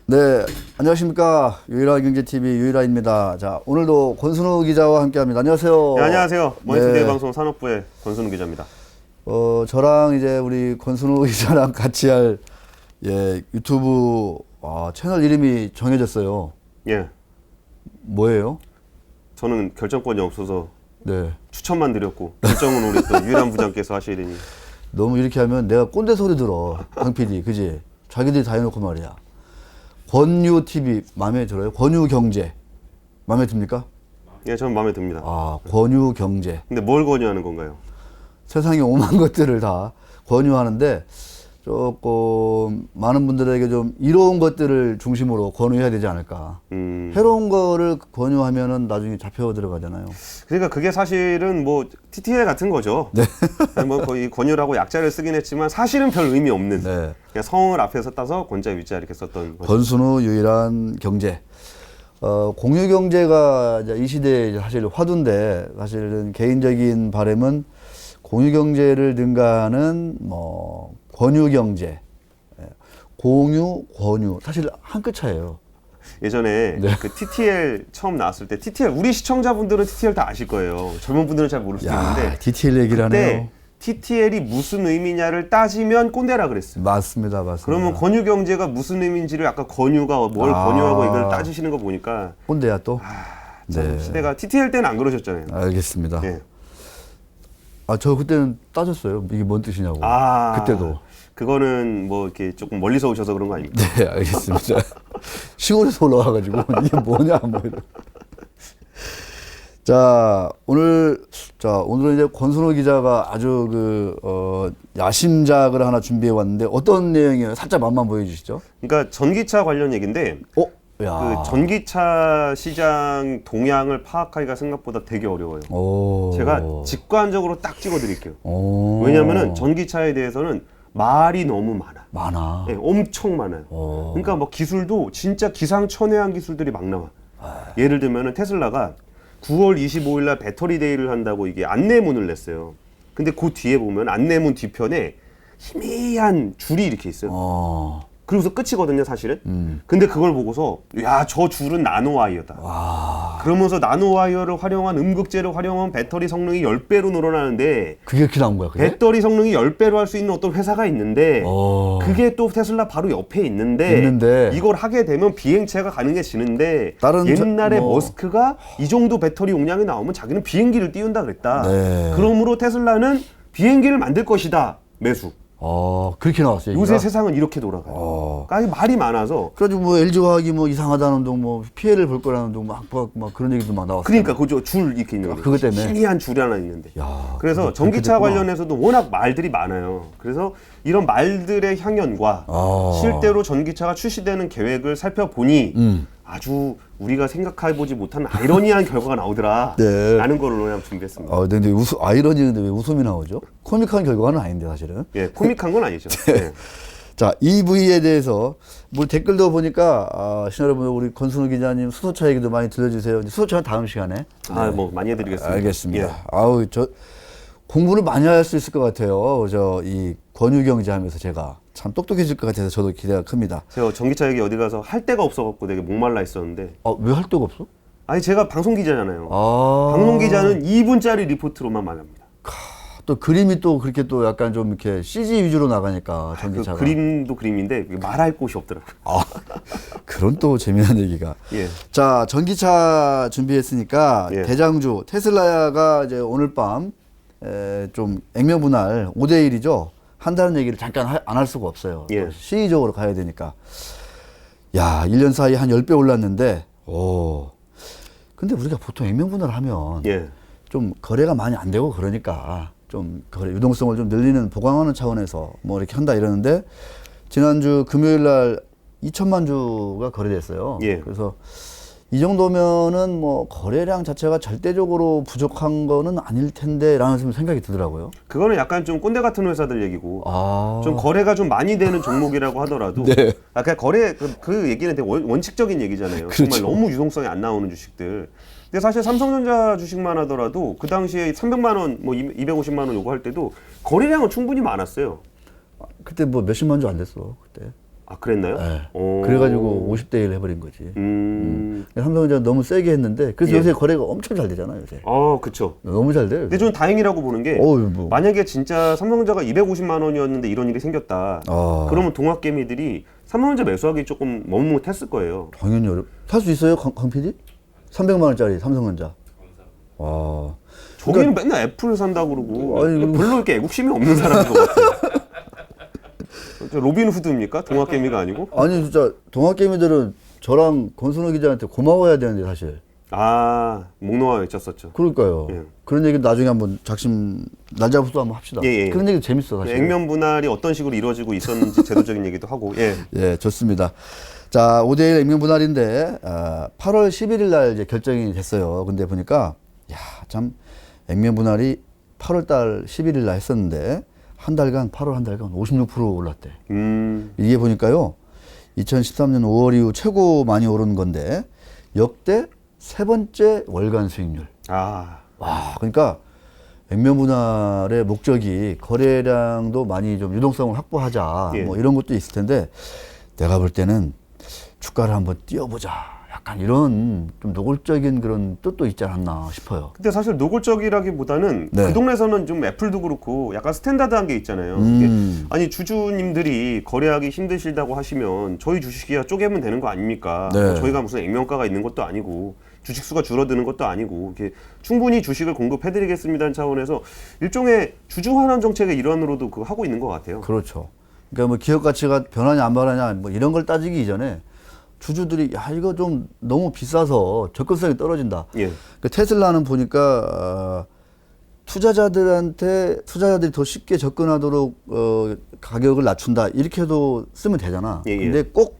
네, 안녕하십니까. 유일한 경제TV 유일한입니다. 자, 오늘도 권순우 기자와 함께합니다. 안녕하세요. 네, 안녕하세요. 머니투데이 방송 산업부의 권순우 기자입니다. 저랑 이제 우리 권순우 기자랑 같이 할 유튜브 채널 이름이 정해졌어요. 예, 뭐예요? 저는 결정권이 없어서 네. 추천만 드렸고 결정은 우리 또 유일한 부장께서 하시려니. 너무 이렇게 하면 내가 꼰대 소리 들어. 강 PD, 그지? 자기들이 다 해놓고 말이야. 권유TV 마음에 들어요? 권유경제 마음에 듭니까? 예, 저는 마음에 듭니다. 권유경제. 근데 뭘 권유하는 건가요? 세상에 오만 것들을 다 권유하는데 조금 많은 분들에게 좀 이로운 것들을 중심으로 권유해야 되지 않을까. 해로운 거를 권유하면은 나중에 잡혀 들어가잖아요. 그러니까 그게 사실은 뭐 TTL 같은 거죠. 네. 뭐 거의 권유라고 약자를 쓰긴 했지만 사실은 별 의미 없는. 네. 그냥 성을 앞에서 따서 권자 위자 이렇게 썼던 거죠. 권순우 유일한 경제. 공유 경제가 이제 이 시대의 사실 화두인데 사실은 개인적인 바람은 공유 경제를 능가하는 뭐 권유 경제, 공유, 권유 사실 한 끗 차이예요. 예전에 네. 그 TTL 처음 나왔을 때 TTL 우리 시청자분들은 TTL 다 아실 거예요. 젊은 분들은 잘 모를 수도 있는데 디테일 얘기를 하네요. 그때 TTL이 무슨 의미냐를 따지면 꼰대라 그랬어요. 맞습니다. 그러면 권유 경제가 무슨 의미인지를 아까 권유가 뭘 권유하고 이걸 따지시는 거 보니까 꼰대야 또. 참 시대가 TTL 때는 안 그러셨잖아요. 알겠습니다. 예. 저 그때는 따졌어요. 이게 뭔 뜻이냐고. 그때도. 그거는 뭐 이렇게 조금 멀리서 오셔서 그런 거 아닙니까? 네, 알겠습니다. 시골에서 올라와가지고 이게 뭐냐 뭐 이런. 오늘은 이제 권순우 기자가 아주 야심작을 하나 준비해 왔는데 어떤 내용이에요? 살짝 맛만 보여주시죠. 그러니까 전기차 관련 얘기인데 야. 그 전기차 시장 동향을 파악하기가 생각보다 되게 어려워요. 제가 직관적으로 딱 찍어드릴게요. 왜냐하면은 전기차에 대해서는 말이 너무 많아. 네, 엄청 많아요. 그러니까 뭐 기술도 진짜 기상천외한 기술들이 막 나와. 예를 들면은 테슬라가 9월 25일 날 배터리 데이를 한다고 이게 안내문을 냈어요. 근데 그 뒤에 보면 안내문 뒤편에 희미한 줄이 이렇게 있어요. 그러고서 끝이거든요, 사실은. 근데 그걸 보고서 야, 저 줄은 나노와이어다. 그러면서 나노와이어를 활용한 음극재를 활용한 배터리 성능이 10배로 늘어나는데 그게 이렇게 나온 거야, 그게? 배터리 성능이 10배로 할 수 있는 어떤 회사가 있는데 그게 또 테슬라 바로 옆에 있는데 이걸 하게 되면 비행체가 가능해지는데 옛날에 머스크가 이 정도 배터리 용량이 나오면 자기는 비행기를 띄운다 그랬다. 그러므로 테슬라는 비행기를 만들 것이다. 매수. 그렇게 나왔어요. 요새 세상은 이렇게 돌아가요. 그러니까 말이 많아서. 그래가지고 뭐 LG화학이 뭐 이상하다는 둥, 뭐 피해를 볼 거라는 둥, 막 그런 얘기도 막 나왔어요. 그러니까 그죠, 줄 이렇게 있는 거. 그것 때문에 희미한 줄이 하나 있는데. 그래서 전기차 됐구나. 관련해서도 워낙 말들이 많아요. 그래서 이런 말들의 향연과 실제로 전기차가 출시되는 계획을 살펴보니 아주 우리가 생각해보지 못한 아이러니한 결과가 나오더라. 네. 라는 걸 오늘 한번 준비했습니다. 근데 아이러니인데 왜 웃음이 나오죠? 코믹한 결과는 아닌데 사실은. 예, 코믹한 건 아니죠. 네. 자, EV에 대해서 뭐 댓글도 보니까 여러분 우리 권순우 기자님 수소차 얘기도 많이 들려주세요. 수소차는 다음 시간에. 뭐 많이 해드리겠습니다. 알겠습니다. 예. 저 공부를 많이 할 수 있을 것 같아요. 이 권유경제 하면서 제가 참 똑똑해질 것 같아서 저도 기대가 큽니다. 제가 전기차 얘기 어디 가서 할 데가 없어갖고 되게 목말라 있었는데. 왜 할 데가 없어? 아니 제가 방송 기자잖아요. 방송 기자는 2분짜리 리포트로만 말합니다. 또 그림이 또 그렇게 또 약간 좀 이렇게 CG 위주로 나가니까 전기차가. 그 그림도 그림인데 말할 곳이 없더라고요. 그런 또 재미난 얘기가. 예. 자, 전기차 준비했으니까 예. 대장주 테슬라가 이제 오늘 밤 좀 액면분할 5대1이죠. 한다는 얘기를 잠깐 안 할 수가 없어요. 예. 시의적으로 가야 되니까. 야, 1년 사이에 한 10배 올랐는데, 근데 우리가 보통 액면분할을 하면 좀 거래가 많이 안 되고 그러니까 좀 거래 유동성을 좀 늘리는 보강하는 차원에서 뭐 이렇게 한다 이러는데 지난주 금요일 날 2천만 주가 거래됐어요. 그래서 이 정도면은 뭐 거래량 자체가 절대적으로 부족한 거는 아닐 텐데라는 생각이 들더라고요. 그거는 약간 좀 꼰대 같은 회사들 얘기고 좀 거래가 좀 많이 되는 종목이라고 하더라도 그냥 거래 그 얘기는 되게 원칙적인 얘기잖아요. 그렇죠. 정말 너무 유동성이 안 나오는 주식들. 근데 사실 삼성전자 주식만 하더라도 그 당시에 300만 원, 뭐 250만 원 요구할 때도 거래량은 충분히 많았어요. 그때 뭐 몇십만 주 안 됐어 그때. 아, 그랬나요? 네. 그래가지고 50대 1 해버린 거지. 삼성전자 너무 세게 했는데 그래서 예. 요새 거래가 엄청 잘 되잖아요, 요새. 그쵸. 너무 잘 돼요. 근데 저는 다행이라고 보는 게 뭐. 만약에 진짜 삼성전자가 250만 원이었는데 이런 일이 생겼다. 그러면 동학개미들이 삼성전자 매수하기 조금 머뭇했을 거예요. 당연히 살 수 있어요, 강 PD? 300만 원짜리 삼성전자. 와. 저기는 맨날 애플 산다고 그러고 아니, 별로 이렇게 애국심이 없는 사람인 것 같아요. 저 로빈 후드입니까? 동학개미가 아니고? 아니 진짜 동학개미들은 저랑 권순호 기자한테 고마워야 되는데 사실. 목 놓아 외쳤었죠. 그러니까요. 예. 그런 얘기 나중에 한번 작심 날 잡아서 한번 합시다. 예. 그런 얘기 재밌어 사실. 액면 분할이 어떤 식으로 이루어지고 있었는지 제도적인 얘기도 하고. 예. 예, 좋습니다. 자, 5대1 액면 분할인데 8월 11일 날 이제 결정이 됐어요. 근데 보니까 참 액면 분할이 8월 달 11일 날 했었는데 한 달간 8월 한 달간 56% 올랐대. 이게 보니까요. 2013년 5월 이후 최고 많이 오른 건데 역대 세 번째 월간 수익률. 와, 그러니까 액면 분할의 목적이 거래량도 많이 좀 유동성을 확보하자. 예. 뭐 이런 것도 있을 텐데 내가 볼 때는 주가를 한번 띄워보자. 약간 이런 좀 노골적인 그런 뜻도 있지 않았나 싶어요. 근데 사실 노골적이라기보다는 네. 그 동네에서는 좀 애플도 그렇고 약간 스탠다드한 게 있잖아요. 아니 주주님들이 거래하기 힘드시다고 하시면 저희 주식이야 쪼개면 되는 거 아닙니까? 네. 저희가 무슨 액면가가 있는 것도 아니고 주식 수가 줄어드는 것도 아니고 이렇게 충분히 주식을 공급해드리겠습니다는 차원에서 일종의 주주 환원 정책의 일환으로도 그거 하고 있는 것 같아요. 그렇죠. 그러니까 뭐 기업 가치가 변하냐 안 변하냐 뭐 이런 걸 따지기 이전에 주주들이 이거 좀 너무 비싸서 접근성이 떨어진다. 예. 그 테슬라는 보니까 투자자들이 더 쉽게 접근하도록 가격을 낮춘다 이렇게도 쓰면 되잖아. 예. 근데 꼭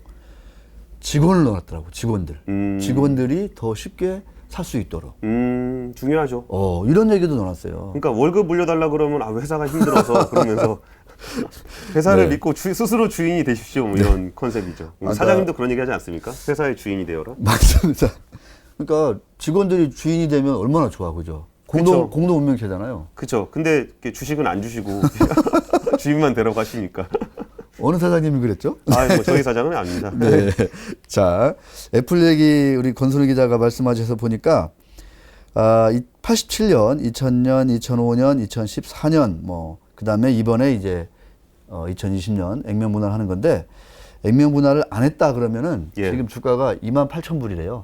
직원을 넣어놨더라고. 직원들이 더 쉽게 살 수 있도록. 중요하죠. 이런 얘기도 넣어놨어요. 그러니까 월급 물려달라 그러면 회사가 힘들어서 그러면서 회사를 네. 믿고 스스로 주인이 되십시오. 뭐 이런 컨셉이죠. 사장님도 그런 얘기 하지 않습니까? 회사의 주인이 되어라. 맞습니다. 그러니까 직원들이 주인이 되면 얼마나 좋아, 그죠? 공동 운명체잖아요. 그렇죠. 근데 주식은 안 주시고 주인만 데려가시니까. 어느 사장님이 그랬죠? 뭐 저희 사장은 아닙니다. 네. 자, 애플 얘기 우리 권순우 기자가 말씀하셔서 보니까 87년, 2000년, 2005년, 2014년 그 다음에 이번에 이제 2020년 액면 분할 하는 건데 액면 분할을 안 했다 그러면은 지금 주가가 28,000불이래요.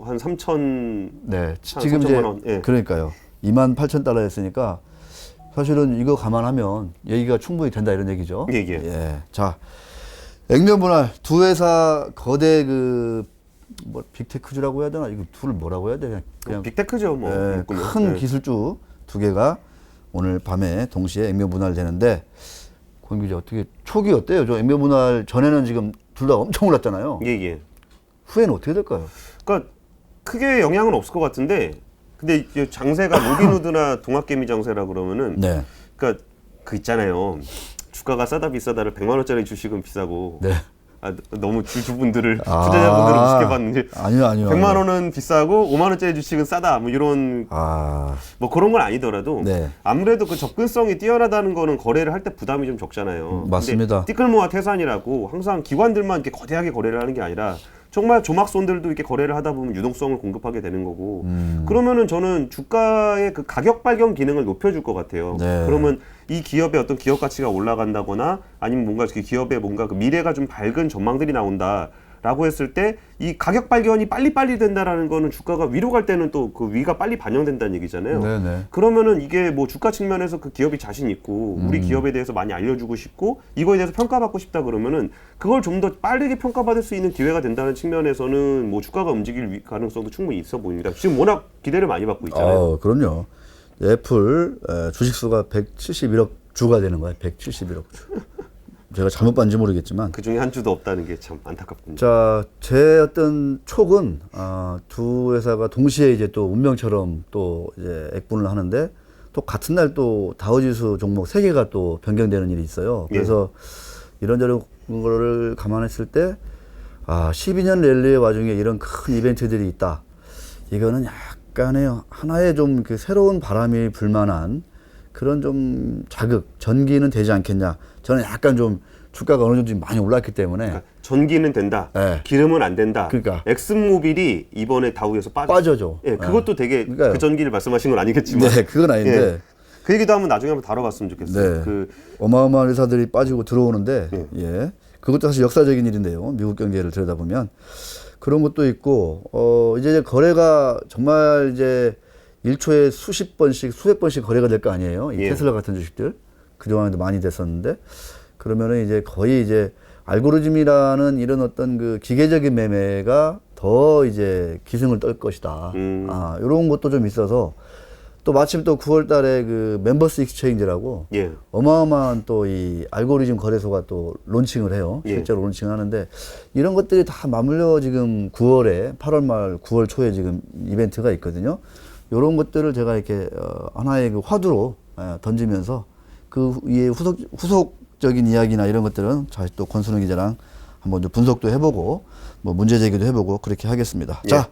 한 3천. 네. 지금 이제 원. 예. 그러니까요. 28,000달러였으니까 사실은 이거 감안하면 얘기가 충분히 된다 이런 얘기죠. 예. 자, 액면 분할 두 회사 거대 빅테크주라고 해야 되나? 이거 둘을 뭐라고 해야 돼? 그냥 빅테크죠, 큰 기술주 두 개가 오늘 밤에 동시에 액면 분할 되는데 권 기자 어떻게 촉이 어때요? 저 액면 분할 전에는 지금 둘 다 엄청 올랐잖아요. 예. 후에는 어떻게 될까요? 그러니까 크게 영향은 없을 것 같은데 근데 이제 장세가 로빈후드나 동학개미 장세라 그러면은 네. 그러니까 그 있잖아요. 주가가 싸다 비싸다를 100만 원짜리 주식은 비싸고 네. 너무 주주분들을 투자자분들을 우습게 봤는지 아니요. 100만 원은 비싸고 5만 원짜리 주식은 싸다 뭐 이런 뭐 그런 건 아니더라도 아무래도 그 접근성이 뛰어나다는 거는 거래를 할 때 부담이 좀 적잖아요. 맞습니다. 띠끌모아 태산이라고 항상 기관들만 이렇게 거대하게 거래를 하는 게 아니라 정말 조막손들도 이렇게 거래를 하다 보면 유동성을 공급하게 되는 거고 그러면은 저는 주가의 그 가격 발견 기능을 높여줄 것 같아요. 네. 그러면 이 기업의 어떤 기업 가치가 올라간다거나 아니면 뭔가 그 기업의 뭔가 그 미래가 좀 밝은 전망들이 나온다라고 했을 때 이 가격 발견이 빨리빨리 된다라는 거는 주가가 위로 갈 때는 또 그 위가 빨리 반영된다는 얘기잖아요. 네네. 그러면은 이게 뭐 주가 측면에서 그 기업이 자신 있고 우리 기업에 대해서 많이 알려주고 싶고 이거에 대해서 평가받고 싶다 그러면은 그걸 좀 더 빠르게 평가받을 수 있는 기회가 된다는 측면에서는 뭐 주가가 움직일 가능성도 충분히 있어 보입니다. 지금 워낙 기대를 많이 받고 있잖아요. 그럼요. 애플 주식수가 171억 주가 되는 거예요. 171억 주. 제가 잘못 봤는지 모르겠지만 그 중에 한 주도 없다는 게 참 안타깝군요. 자, 제 어떤 촉은 두 회사가 동시에 이제 또 운명처럼 또 이제 액분을 하는데 또 같은 날 또 다우지수 종목 3개가 또 변경되는 일이 있어요. 그래서 이런저런 거를 감안했을 때 12년 랠리의 와중에 이런 큰 이벤트들이 있다. 이거는 약간의 하나의 좀 그 새로운 바람이 불만한 그런 좀 자극, 전기는 되지 않겠냐. 저는 약간 좀 주가가 어느 정도 지금 많이 올랐기 때문에 그러니까 전기는 된다, 네. 기름은 안 된다. 그러니까 엑슨모빌이 이번에 다우에서 빠져죠. 예, 그것도 되게 그러니까요. 그 전기를 말씀하신 건 아니겠지만, 네, 그건 아닌데. 예, 그 얘기도 한번 나중에 한번 다뤄봤으면 좋겠어요. 네. 그 어마어마한 회사들이 빠지고 들어오는데, 예, 그것도 사실 역사적인 일인데요. 미국 경제를 들여다보면 그런 것도 있고, 이제 거래가 정말 이제 1초에 수십 번씩, 수백 번씩 거래가 될 거 아니에요. 이 예. 테슬라 같은 주식들 그동안에도 많이 됐었는데, 그러면은 이제 거의 이제 알고리즘이라는 이런 어떤 그 기계적인 매매가 더 이제 기승을 떨 것이다. 이런 것도 좀 있어서. 또 마침 또 9월 달에 그 멤버스 익스체인지라고 예. 어마어마한 또 이 알고리즘 거래소가 또 론칭을 해요. 예. 실제로 론칭을 하는데 이런 것들이 다 맞물려 지금 9월에 8월 말 9월 초에 지금 이벤트가 있거든요. 이런 것들을 제가 이렇게 하나의 그 화두로 던지면서 그 위에 후속적인 이야기나 이런 것들은 다시 또 권순우 기자랑 한번 좀 분석도 해보고 뭐 문제 제기도 해보고 그렇게 하겠습니다. 예. 자.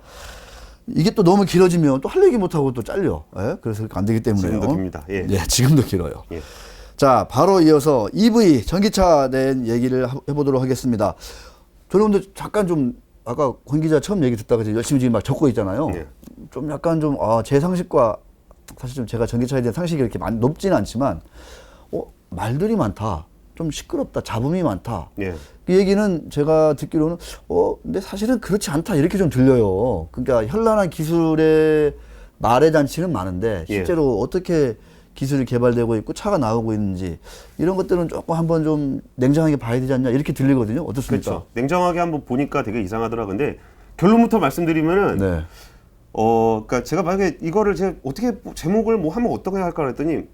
이게 또 너무 길어지면 또 할 얘기 못하고 또 잘려. 예? 그래서 안 되기 때문에요. 지금도 깁니다. 예. 예, 지금도 길어요. 예. 자, 바로 이어서 EV 전기차 된 얘기를 해보도록 하겠습니다. 저는 근데 잠깐 좀 아까 권 기자 처음 얘기 듣다가 열심히 지금 막 적고 있잖아요. 예. 좀 약간 좀 제 상식과 사실 좀 제가 전기차에 대한 상식이 이렇게 높지는 않지만 말들이 많다. 좀 시끄럽다. 잡음이 많다. 예. 그 얘기는 제가 듣기로는 근데 사실은 그렇지 않다 이렇게 좀 들려요. 그러니까 현란한 기술의 말의 잔치는 많은데 실제로 어떻게 기술이 개발되고 있고 차가 나오고 있는지 이런 것들은 조금 한번 좀 냉정하게 봐야 되지 않냐 이렇게 들리거든요. 어떻습니까? 그렇죠. 냉정하게 한번 보니까 되게 이상하더라. 근데 결론부터 말씀드리면은 네. 그러니까 제가 만약에 이거를 제가 어떻게 제목을 뭐 하면 어떻게 할까 그랬더니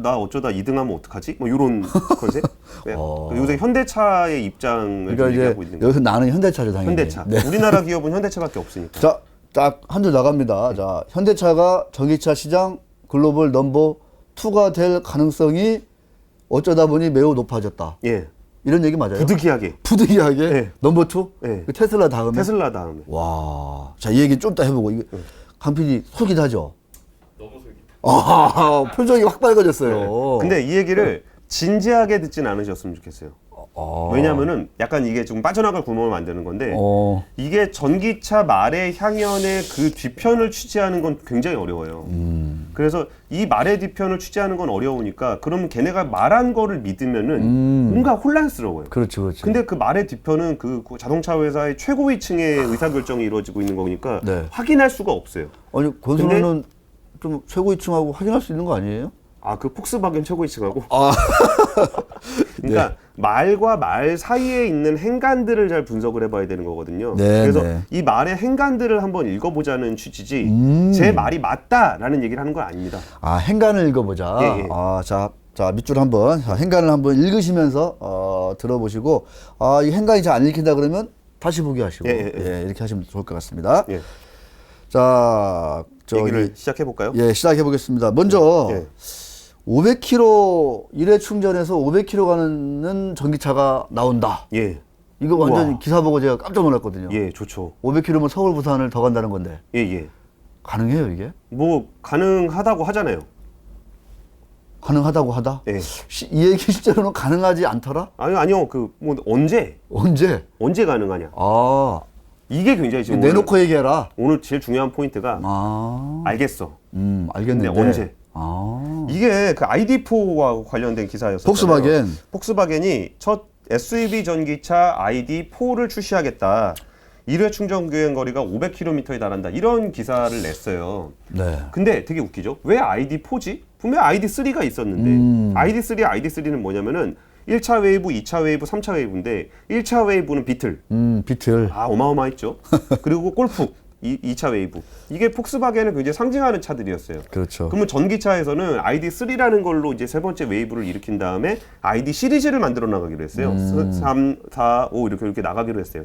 나 어쩌다 2등하면 어떡하지? 뭐 이런 컨셉. 네. 요새 현대차의 입장을 그러니까 얘기하고 있는 거예요. 여기서 나는 현대차죠 당연히. 현대차. 네. 우리나라 기업은 현대차밖에 없으니까. 자, 딱 한 줄 나갑니다. 자, 현대차가 전기차 시장 글로벌 넘버 2가 될 가능성이 어쩌다 보니 매우 높아졌다. 예. 이런 얘기 맞아요? 부득이하게. 부득이하게 네. 넘버 2? 네. 그 테슬라 다음에? 테슬라 다음에. 와, 자, 이 얘기 좀 이따 해보고 이거 강 PD 솔깃하죠? 너무 솔깃. 표정이 확 밝아졌어요. 근데 이 얘기를 진지하게 듣진 않으셨으면 좋겠어요. 왜냐면은 약간 이게 좀 빠져나갈 구멍을 만드는 건데 이게 전기차 말의 향연의 그 뒤편을 취재하는 건 굉장히 어려워요. 그래서 이 말의 뒤편을 취재하는 건 어려우니까 그러면 걔네가 말한 거를 믿으면은 뭔가 혼란스러워요. 그렇죠, 그렇죠. 근데 그 말의 뒤편은 그 자동차 회사의 최고위층의 의사결정이 이루어지고 있는 거니까 네. 확인할 수가 없어요. 아니, 권순우는 좀 최고위층하고 확인할 수 있는 거 아니에요? 그 폭스바겐 최고위층하고? 아. 그러니까 말과 말 사이에 있는 행간들을 잘 분석을 해봐야 되는 거거든요. 네, 그래서 네. 이 말의 행간들을 한번 읽어보자는 취지지 제 말이 맞다라는 얘기를 하는 건 아닙니다. 행간을 읽어보자. 예, 예. 자, 밑줄 한번, 행간을 한번 읽으시면서, 들어보시고, 이 행간이 잘 안 읽힌다 그러면 다시 보기 하시고, 예. 이렇게 하시면 좋을 것 같습니다. 예. 자, 얘기를 시작해볼까요? 예, 시작해 보겠습니다. 먼저, 500km 1회 충전해서 500km 가는 전기차가 나온다. 예. 이거 완전 우와. 기사 보고 제가 깜짝 놀랐거든요. 예, 좋죠. 500km면 서울, 부산을 더 간다는 건데. 예. 가능해요, 이게? 뭐 가능하다고 하잖아요. 가능하다고 하다? 예. 이 얘기 실제로는 가능하지 않더라? 아니요. 뭐 언제 가능하냐? 이게 굉장히 지금 내놓고 얘기해라. 오늘 제일 중요한 포인트가 알겠어. 알겠는데. 근데 언제? 이게 그 ID4와 관련된 기사였었잖아요. 폭스바겐이 첫 SUV 전기차 ID4를 출시하겠다. 1회 충전 주행 거리가 500km에 달한다. 이런 기사를 냈어요. 네. 근데 되게 웃기죠. 왜 ID4지? 분명 ID3가 있었는데 ID3는 뭐냐면은 1차 웨이브, 2차 웨이브, 3차 웨이브인데 1차 웨이브는 비틀. 비틀. 어마어마했죠. 그리고 골프. 2차 웨이브. 이게 폭스바겐을 굉장히 상징하는 차들이었어요. 그렇죠. 그러면 전기차에서는 ID3라는 걸로 이제 세 번째 웨이브를 일으킨 다음에 ID 시리즈를 만들어 나가기로 했어요. 3, 4, 5 이렇게 나가기로 했어요.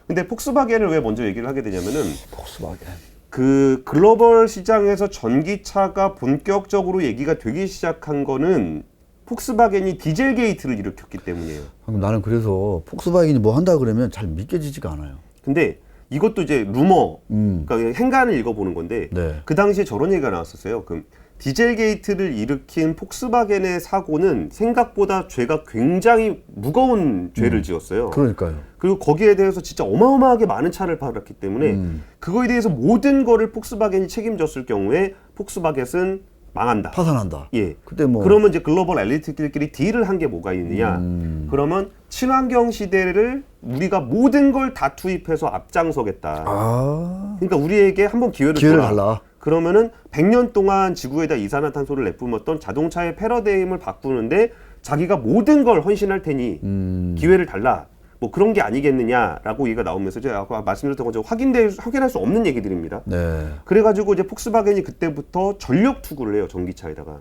근데 폭스바겐을 왜 먼저 얘기를 하게 되냐면은 폭스바겐. 그 글로벌 시장에서 전기차가 본격적으로 얘기가 되기 시작한 거는 폭스바겐이 디젤 게이트를 일으켰기 때문이에요. 나는 그래서 폭스바겐이 뭐 한다 그러면 잘 믿겨지지가 않아요. 근데 이것도 이제 루머, 그러니까 행간을 읽어보는 건데 네. 그 당시에 저런 얘기가 나왔었어요. 디젤 게이트를 일으킨 폭스바겐의 사고는 생각보다 죄가 굉장히 무거운 죄를 지었어요. 그러니까요. 그리고 거기에 대해서 진짜 어마어마하게 많은 차를 팔았기 때문에 그거에 대해서 모든 거를 폭스바겐이 책임졌을 경우에 폭스바겐은 망한다. 파산한다. 예. 그때 뭐 그러면 이제 글로벌 엘리트들끼리 딜을 한 게 뭐가 있느냐? 그러면 친환경 시대를 우리가 모든 걸 다 투입해서 앞장서겠다. 그러니까 우리에게 한번 기회를 달라. 그러면은 100년 동안 지구에다 이산화탄소를 내뿜었던 자동차의 패러다임을 바꾸는데 자기가 모든 걸 헌신할 테니 기회를 달라. 뭐 그런 게 아니겠느냐라고 얘기가 나오면서 제가 아까 말씀드렸던 것처럼 확인할 수 없는 얘기들입니다. 네. 그래가지고 이제 폭스바겐이 그때부터 전력 투구를 해요, 전기차에다가.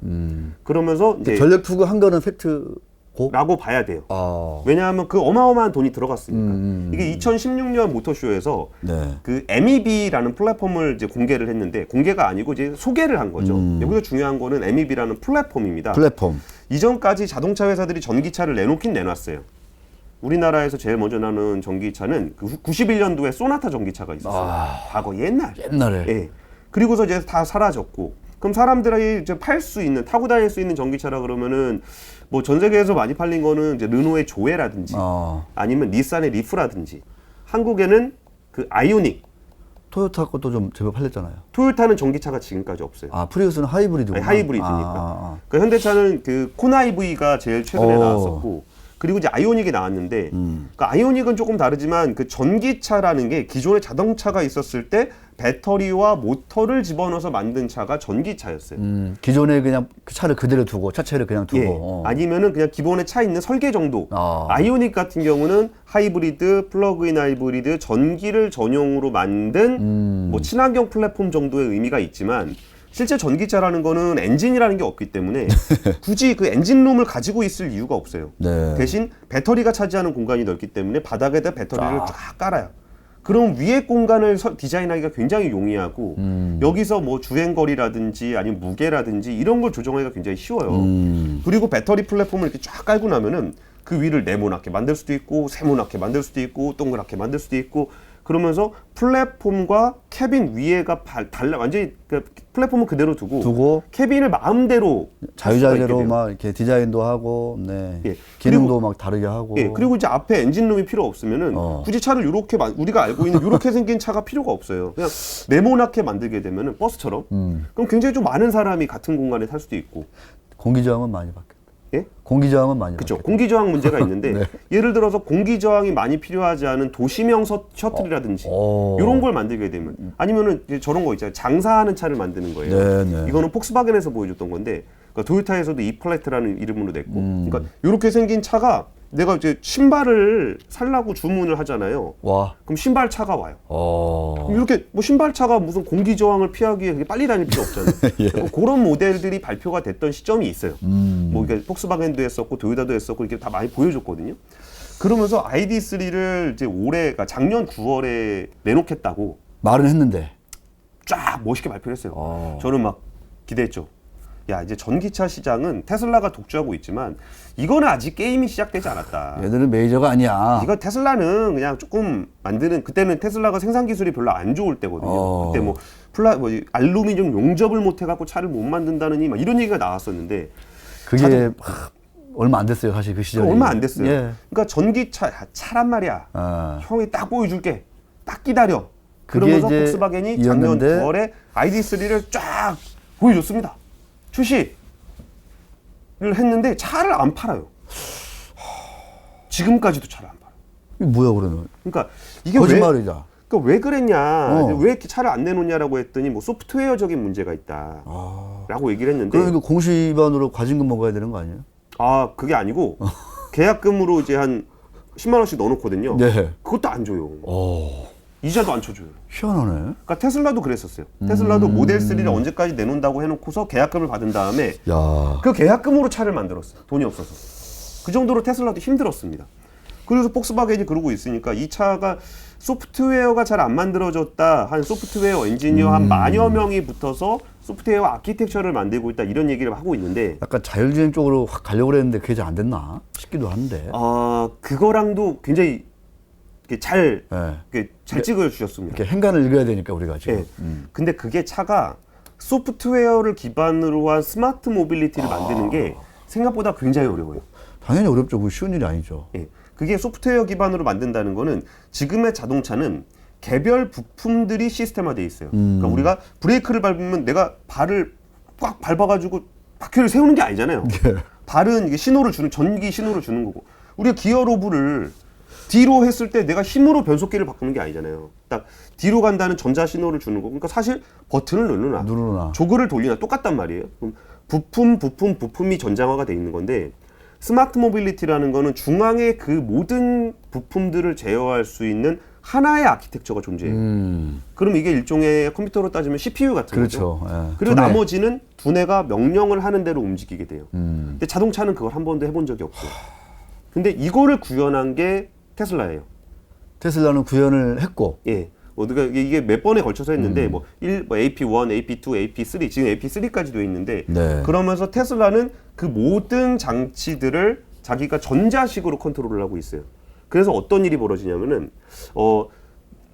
그러면서 이제 전력 투구 한 거는 팩트고? 라고 봐야 돼요. 왜냐하면 그 어마어마한 돈이 들어갔으니까. 이게 2016년 모터쇼에서 네. 그 MEB라는 플랫폼을 이제 공개를 했는데, 공개가 아니고 이제 소개를 한 거죠. 여기서 중요한 거는 MEB라는 플랫폼입니다. 플랫폼. 이전까지 자동차 회사들이 전기차를 내놓긴 내놨어요. 우리나라에서 제일 먼저 나는 전기차는 그 91년도에 소나타 전기차가 있었어요. 과거 옛날에. 예. 그리고서 이제 다 사라졌고. 그럼 사람들이 이제 팔 수 있는, 타고 다닐 수 있는 전기차라 그러면은 뭐 전 세계에서 많이 팔린 거는 이제 르노의 조에라든지 아니면 닛산의 리프라든지, 한국에는 그 아이오닉. 토요타 것도 좀 제법 팔렸잖아요. 토요타는 전기차가 지금까지 없어요. 프리우스는 하이브리드구나. 아니, 하이브리드니까. 그 현대차는 그 코나이브이가 제일 최근에 나왔었고, 그리고 이제 아이오닉이 나왔는데, 그러니까 아이오닉은 조금 다르지만 그 전기차라는 게 기존에 자동차가 있었을 때 배터리와 모터를 집어넣어서 만든 차가 전기차였어요. 기존에 그냥 그 차를 그대로 두고 차체를 그냥 두고. 예. 아니면은 그냥 기본에 차 있는 설계 정도. 아이오닉 같은 경우는 하이브리드, 플러그인 하이브리드, 전기를 전용으로 만든 뭐 친환경 플랫폼 정도의 의미가 있지만, 실제 전기차라는 거는 엔진이라는 게 없기 때문에 굳이 그 엔진룸을 가지고 있을 이유가 없어요. 네. 대신 배터리가 차지하는 공간이 넓기 때문에 바닥에다 배터리를 쫙 깔아요. 그럼 위에 공간을 디자인하기가 굉장히 용이하고, 여기서 뭐 주행거리라든지 아니면 무게라든지 이런 걸 조정하기가 굉장히 쉬워요. 그리고 배터리 플랫폼을 이렇게 쫙 깔고 나면은 그 위를 네모나게 만들 수도 있고, 세모나게 만들 수도 있고, 동그랗게 만들 수도 있고, 그러면서 플랫폼과 캐빈 위에가 달라, 완전히 그 플랫폼은 그대로 두고 캐빈을 마음대로 자유자재로 막 이렇게 디자인도 하고, 네. 예. 기능도 막 다르게 하고. 예. 그리고 이제 앞에 엔진룸이 필요 없으면은 굳이 차를 이렇게 우리가 알고 있는 이렇게 생긴 차가 필요가 없어요. 그냥 네모나게 만들게 되면은 버스처럼. 그럼 굉장히 좀 많은 사람이 같은 공간에 탈 수도 있고. 공기저항은 많이 바뀌었다. 예? 공기저항은 많이 그렇죠. 공기저항 문제가 있는데 네. 예를 들어서 공기저항이 많이 필요하지 않은 도시명 셔틀이라든지 이런 걸 만들게 되면, 아니면은 이제 저런 거 있잖아요. 장사하는 차를 만드는 거예요. 네, 네. 이거는 폭스바겐에서 보여줬던 건데, 그러니까 도요타에서도 이플래트라는 이름으로 냈고, 그러니까 이렇게 생긴 차가 내가 이제 신발을 살라고 주문을 하잖아요. 그럼 신발차가 와요. 그럼 이렇게 뭐 신발차가 무슨 공기저항을 피하기 위해 빨리 다닐 필요 없잖아요. 예. 그런 모델들이 발표가 됐던 시점이 있어요. 뭐 이게 폭스바겐도 했었고 도요타도 했었고 이렇게 다 많이 보여줬거든요. 그러면서 ID3를 이제 그러니까 작년 9월에 내놓겠다고 말은 했는데 쫙 멋있게 발표를 했어요. 저는 막 기대했죠. 야, 이제 전기차 시장은 테슬라가 독주하고 있지만 이거는 아직 게임이 시작되지 않았다. 얘들은 메이저가 아니야. 이거 테슬라는 그냥 조금 만드는, 그때는 테슬라가 생산 기술이 별로 안 좋을 때거든요. 그때 뭐 알루미늄 용접을 못 해갖고 차를 못 만든다느니 막 이런 얘기가 나왔었는데, 그게 얼마 안 됐어요, 사실 그 시절에. 얼마 안 됐어요. 예. 그러니까 전기차 차란 말이야. 형이 딱 보여줄게. 딱 기다려. 그러면서 폭스바겐이 작년 9월에 ID3를 쫙 보여줬습니다. 출시를 했는데 차를 안 팔아요. 지금까지도 차를 안 팔아요. 이게 뭐야 그러면? 그러니까 이게 거짓말이다. 그러니까 왜 그랬냐, 왜 이렇게 차를 안 내놓냐라고 했더니 뭐 소프트웨어적인 문제가 있다라고 얘기를 했는데. 그럼 이거 공시반으로 과징금 먹어야 되는 거 아니에요? 그게 아니고 계약금으로 이제 한 10만 원씩 넣어놓거든요. 네. 그것도 안 줘요. 이자도 안 쳐줘요. 희한하네. 그러니까 테슬라도 그랬었어요. 테슬라도 모델 3를 언제까지 내놓는다고 해놓고서 계약금을 받은 다음에 그 계약금으로 차를 만들었어요. 돈이 없어서. 그 정도로 테슬라도 힘들었습니다. 그래서 폭스바겐이 그러고 있으니까 이 차가 소프트웨어가 잘 안 만들어졌다, 한 소프트웨어 엔지니어 한 10,000여 명이 붙어서 소프트웨어 아키텍처를 만들고 있다, 이런 얘기를 하고 있는데, 약간 자율주행 쪽으로 확 가려고 그랬는데 그게 잘 안 됐나 싶기도 한데. 그거랑도 굉장히 잘 찍어주셨습니다. 이렇게 행간을 읽어야 되니까 우리가 지금. 근데 그게 차가 소프트웨어를 기반으로 한 스마트 모빌리티를 만드는 게 생각보다 굉장히 어려워요. 당연히 어렵죠. 그거 쉬운 일이 아니죠. 예. 그게 소프트웨어 기반으로 만든다는 거는 지금의 자동차는 개별 부품들이 시스템화되어 있어요. 그러니까 우리가 브레이크를 밟으면 내가 발을 꽉 밟아가지고 바퀴를 세우는 게 아니잖아요. 예. 발은 이게 신호를 주는, 전기 신호를 주는 거고, 우리가 기어 로브를 뒤로 했을 때 내가 힘으로 변속기를 바꾸는 게 아니잖아요. 딱 뒤로 간다는 전자 신호를 주는 거고, 그러니까 사실 버튼을 누르나 조그를 돌리나 똑같단 말이에요. 그럼 부품이 전장화가 돼 있는 건데, 스마트 모빌리티라는 거는 중앙에 그 모든 부품들을 제어할 수 있는 하나의 아키텍처가 존재해요. 그럼 이게 일종의 컴퓨터로 따지면 CPU 같은 그렇죠. 거죠. 예. 그리고 나머지는 두뇌가 명령을 하는 대로 움직이게 돼요. 근데 자동차는 그걸 한 번도 해본 적이 없고. 근데 이거를 구현한 게 테슬라예요. 테슬라는 구현을 했고. 예. 그러니까 이게 몇 번에 걸쳐서 했는데 뭐 AP1, AP2, AP3 지금 AP3까지 돼 있는데 네. 그러면서 테슬라는 그 모든 장치들을 자기가 전자식으로 컨트롤을 하고 있어요. 그래서 어떤 일이 벌어지냐면은